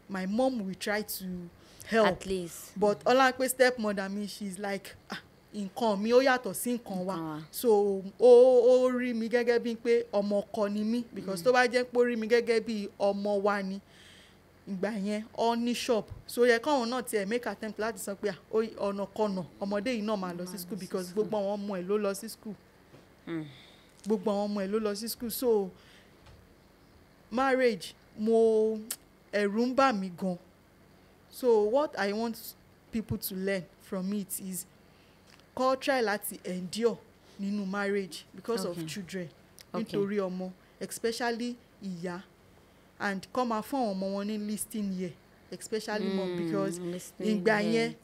my mom will try to help at least. but ọlápẹ́ stepmother mi, she's like nǹkan mi ó yàtọ̀ sí nǹkan wa, so ó rí mi gẹ́gẹ́ bíi pé ọmọ ọkọ ni mí, because tó bá jẹ́ pé ó rí mi gẹ́gẹ́ bíi ọmọ wa ni ìgbà yẹn ọ ní shop, so yẹ káwọn náà tiẹ̀ make attempt láti sọ pé ọ̀nà kọ̀nà ọmọdé yìí náà máa lọ sí school, because gbogbo àwọn ọmọ ẹ̀ ló lọ sí school, gbogbo àwọn ọmọ ẹ̀ ló lọ sí school. So marriage ẹ̀rù ń bà mí gan. So what I want people to learn from it is kó try láti endure nínú marriage because of children, nítorí ọmọ, especially ìyá, and kó máa fún àwọn ọmọ wọn ní listening ear, especially mom, because ìgbà yẹn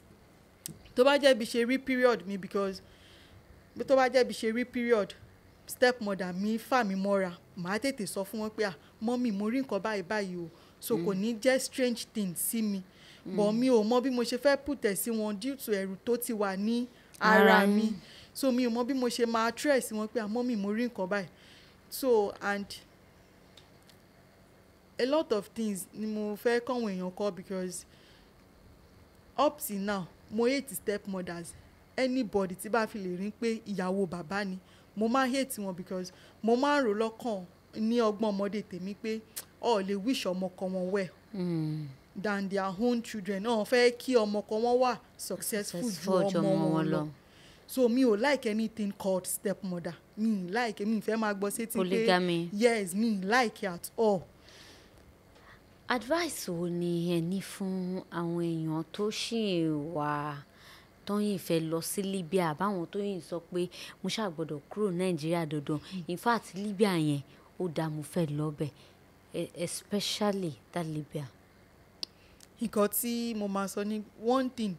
tó bá jẹ́ bí ṣe rí period mi, because tó bá jẹ́ bí ṣe rí period stepmother mi fà mí mọ́ra, màá tètè sọ fún wọn pé mọ́mì mo rí nǹkan báyìí báyìí o, so kò ní jẹ́ strange thing sí mi, but mi ò mọ bí mo ṣe fẹ́ pùtẹ̀ sí wọn due to ẹ̀rù tó ti wà ní ara mi, so mi ò mọ bí mo ṣe máa tress sí wọn pé mọ́mì mo rí nǹkan báyìí. So and a lot of things ni mo fẹ́ kọ́wọn èèyàn kọ́, because up till now mo hate stepmothers, anybody tí bá fi lè rí pé ìyàwó bàbá ni mo máa hate wọn, because mo máa ń rò lọ́kàn ní ọgbọ́n ọmọdé tèmi pé lè wish ọmọkọ wọn well than their own children, fẹ́ kí ọmọkọ wọn wà successful ju ọmọ wọn lọ. So mi ò like anything called stepmother, mi fẹ́ máa gbọ́ sétí pé polygamy, yes, mi like at all. Advice wo ni ẹ ní fún àwọn èèyàn tó ṣì wà tó yìn fẹ́ lọ sí Libya, àbáwọn tó yìn sọ pé mo ṣàgbọ́dọ̀ kúrò Nàìjíríà dandan, in fact Libya yẹn ó dáa mo fẹ́ lọ bẹ̀, especially that Libya? Nǹkan tí mo máa sọ ní one thing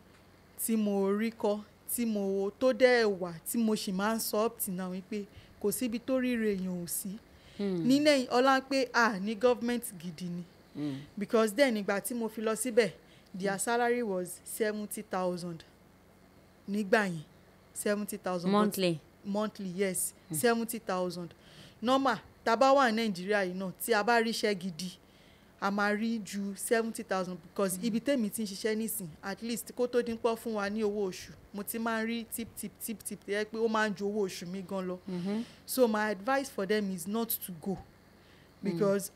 tí mo rí kọ́ tí mo tó dẹ̀ wà tí mo sì máa ń sọ up till now wípé kò síbi tó ríre èèyàn ò sí ní lẹ́yìn ọlá pé ní government gidi ni. Because then ìgbà tí mo fi lọ síbẹ̀ their salary was 70,000 nígbà yẹn, 70,000 monthly, yes, 70,000 normal tá bá wà Nàìjíríà yìí náà tí a bá ríṣẹ́ gidi a máa rí ju 70,000, because ibi tèmi ti ń ṣiṣẹ́ nísìn at least kó tó dín pọ́ fún wa ní owó oṣù mo ti máa ń rí tip tẹ́ pé ó máa ń ju owó oṣù mi gan lọ. So my advice for them is not to go, because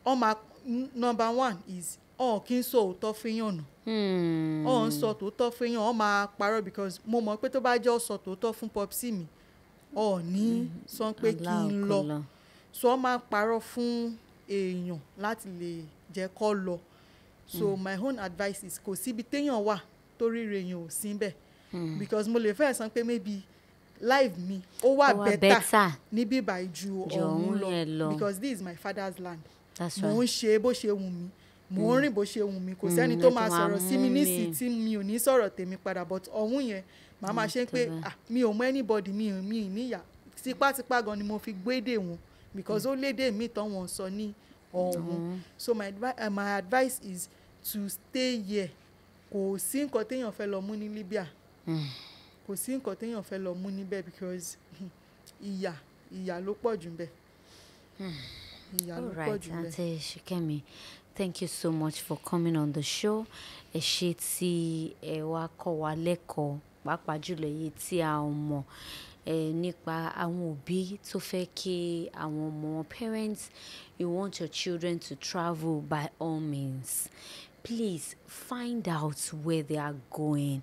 number one is kí n sọ òótọ́ fẹ́yàn nù, ń sọ tòótọ́ fẹ́yàn, máa parọ́, because mo mọ̀ pé tó bá jẹ́ sọ tòótọ́ fún popsi mi ní sọ pé kí n lọ, so máa parọ́ fún èèyàn láti lè jẹ́ kó lọ. So my own advice is kò síbi téèyàn wà torí èèyàn ò sí bẹ̀, because mo lè fẹ́ sọ pé maybe life mi ó wà better níbí báyìí ju ọ̀hún lọ, because this is my father's land. Mo ń ṣe bó ṣe wù mí, mo ń rìn bó ṣe wù mí, kò sẹ́ni tó máa sọ̀rọ̀ sí mi nísìí tí mi ò ní sọ̀rọ̀ tèmi padà, but ọ̀hún yẹn màá máa ṣe pé mi ò mọ anybody, mi ò níyà, tipátipá gan ni mo fi gbédè wọn, because ó lédè mi tán wọn sọ ní ọ̀hún. So my advice is to stay here. Kò sí nǹkan téèyàn fẹ́ lọ mú ní Libya, kò sí nǹkan téèyàn fẹ́ lọ mú níbẹ̀, because ìyà ló pọ̀ jù níbẹ̀. All right, Aunty Shikemi, thank you so much for coming on the show. Ẹ ṣé tí ẹ wá kọ́ wa lẹ́kọ̀ọ́, pàápàá jùlọ èyí tí a ò mọ̀ nípa àwọn òbí tó fẹ́ kí àwọn ọmọ wọn. Parents, you want your children to travel, by all means, please find out where they are going.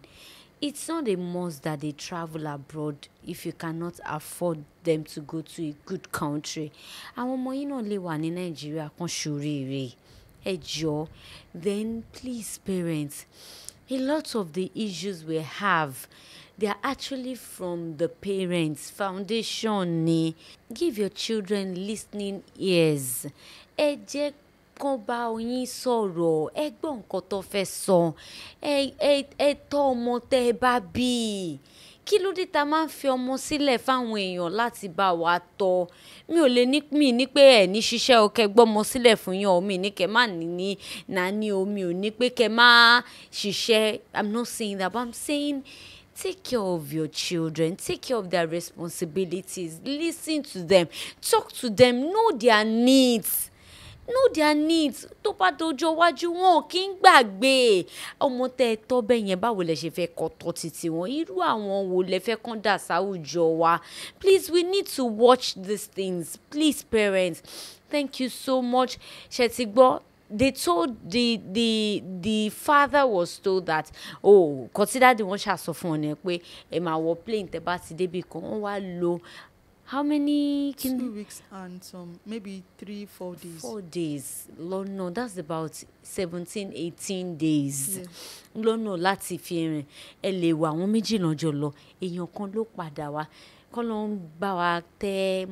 It's not a must that they travel abroad if you cannot afford them to go to a good country. Àwọn ọmọ yín náà lè wà ní Nàìjíríà kan ṣoríire. Ẹ jọ̀ọ́. Then please parents, a lot of the issues we have, they are actually from the parents. Foundation ni. Give your children listening ears. Ẹ jẹ́ kán bá yín sọ̀rọ̀, ẹ gbọ́ nǹkan tó fẹ́ sọ, ẹ tọ́ ọmọ tẹ́ ẹ bá bí, kí ló dé tá máa ń fi ọmọ sílẹ̀ fáwọn èèyàn láti bá wa tọ́ mi ò lè ní pé ẹ̀ ní ṣiṣẹ́ o kẹ́ gbọ́mọ sílẹ̀ fún yàn o mi ní kẹ́ má ní nání o mi ò ní pé kẹ́ má ṣiṣẹ́. I'm not saying that, but I'm saying take care of your children, take care of their responsibilities, listen to them, talk to them, know their needs. Tó bá dọjọ́ iwájú wọn kì í gbàgbé ọmọ tẹ́ ẹ tọ́ bẹ́ẹ̀ yẹn báwo lẹ ṣe fẹ́ kọ́ tọ́ títí wọn irú àwọn wo lẹ fẹ́ kán dà sáwùjọ wa. Please, we need to watch these things. Please, parents, thank you so much. Ṣé ti gbọ́? They told the father was told that consider the one ṣàsọ fún ọ ní pé ẹ máa wọ plane tẹ́ bá ti débi kan wọ́n wá lò how many? 2 weeks and some maybe 3-4 days. 4 days. No, that's about 17-18 days. Lọ́nà láti fi rìn ẹ lè wà àwọn méjì lọ́jọ́ lọ èèyàn kan ló padà wá kọ́ ló ń bá wa tẹ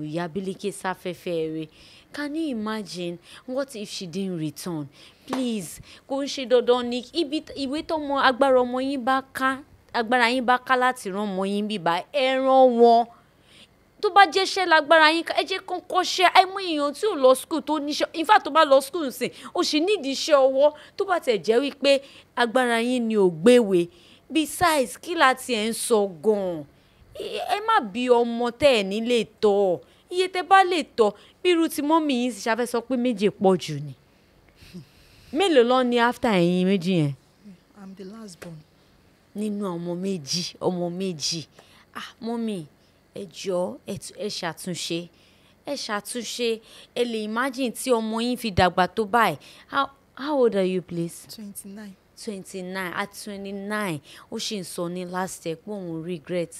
ìyá Bílíkì sáfẹ́fẹ́ rẹ̀. Can you imagine what if she didn't return? Please, kò ń ṣe dandan ní ìwé tọ́mọ agbára yín bá ká láti rán ọmọ yín bíbá ẹ rán wọn. Tó bá jẹ́ṣẹ́ lágbára yín ẹ jẹ́ kán kọ́ṣẹ́ àìmọ̀ èèyàn tí ò lọ school tó níṣẹ́ in fact tó bá lọ school sìn ó sì nídìí iṣẹ́ ọwọ́ tó bá tẹ̀ jẹ́ wípé agbára yín ni ò gbéwèé besides kí láti ẹ̀ ń sọ gan-an ẹ má bí ọmọ tẹ́ ẹ̀ ní lè tọ́ iye tẹ́ bá lè tọ́ bí irú tí mọ́mì yín sì ṣàfẹ́ sọ pé méje pọ̀ jù ni mélòó lọ ní after ẹ̀yin méjì yẹn. I'm the last born. Nínú ọmọ méjì mọ́mì ẹ jọ̀ọ́ ẹ ṣàtúnṣe ẹ lè imagine tí ọmọ yín fi dàgbà tó báyìí. How old are you, please? 29. At 29 ó ṣì ń sọ ní last year pé òun regret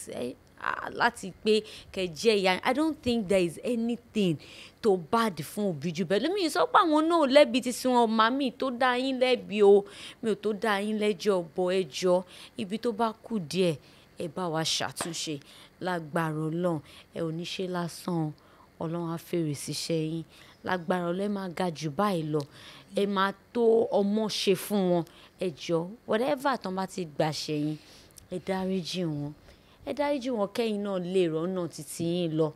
láti pé kẹjẹ ìyá. I don't think there is anything tó bad fún òbí jù bẹ́ẹ̀ lómi sọ pé àwọn náà lẹ́bi ti sin ọmọ mi tó dá yín lẹ́bi o mi ò tó dá yín lẹ́jọ́ bọ̀ ẹ jọ̀ọ́ ibi tó bá kù díẹ̀ ẹ bá wa ṣàtúnṣe lágbára Ọlọ́run ẹ ò ní ṣe lásán Ọlọ́run á fèrè síṣẹ́ yín lágbára Ọlọ́run ẹ máa ga jù báyìí lọ ẹ máa tó ọmọ ṣe fún wọn ẹ jọ̀ọ́ whatever tán bá ti gbà ṣẹ̀yìn ẹ dáríjì wọn kẹ́yìn náà lè rọ́nà títí yín lọ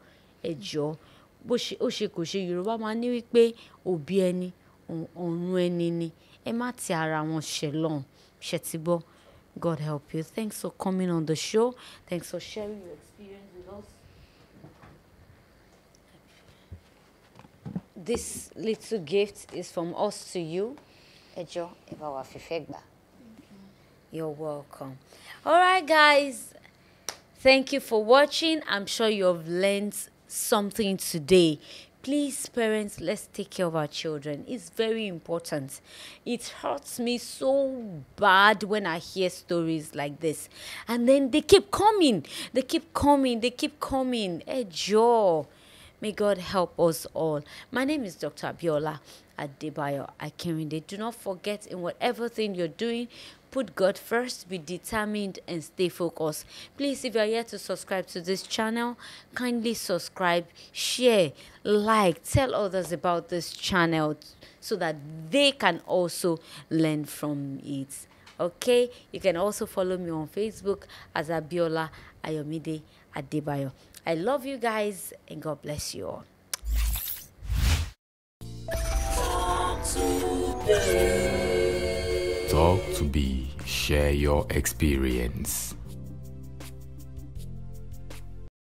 ẹ jọ̀ọ́ bó ṣe ó ṣe kò ṣe Yorùbá máa ní wípé òbí ẹni ọ̀run ẹni ni ẹ má ti ara wọn ṣẹlọ́n ṣe ti gbọ́. God help you. Thanks for coming on the show. Thanks for sharing your experience with us. This little gift is from us to you. Ejo, Ebawa Fifegba. You're welcome. All right, guys. Thank you for watching. I'm sure you have learned something today. Please, parents, let's take care of our children. It's very important. It hurts me so bad when I hear stories like this. And then they keep coming. Hey, Joe. May God help us all. My name is Dr. Abiola Adebayo Akinrinde. Do not forget, in whatever thing you're doing, put God first, be determined, and stay focused. Please, if you are yet to subscribe to this channel, kindly subscribe, share, like, tell others about this channel so that they can also learn from it. Okay? You can also follow me on Facebook as Abiola Ayomide Adebayo. I love you guys, and God bless you all. Talk to be, share your experience.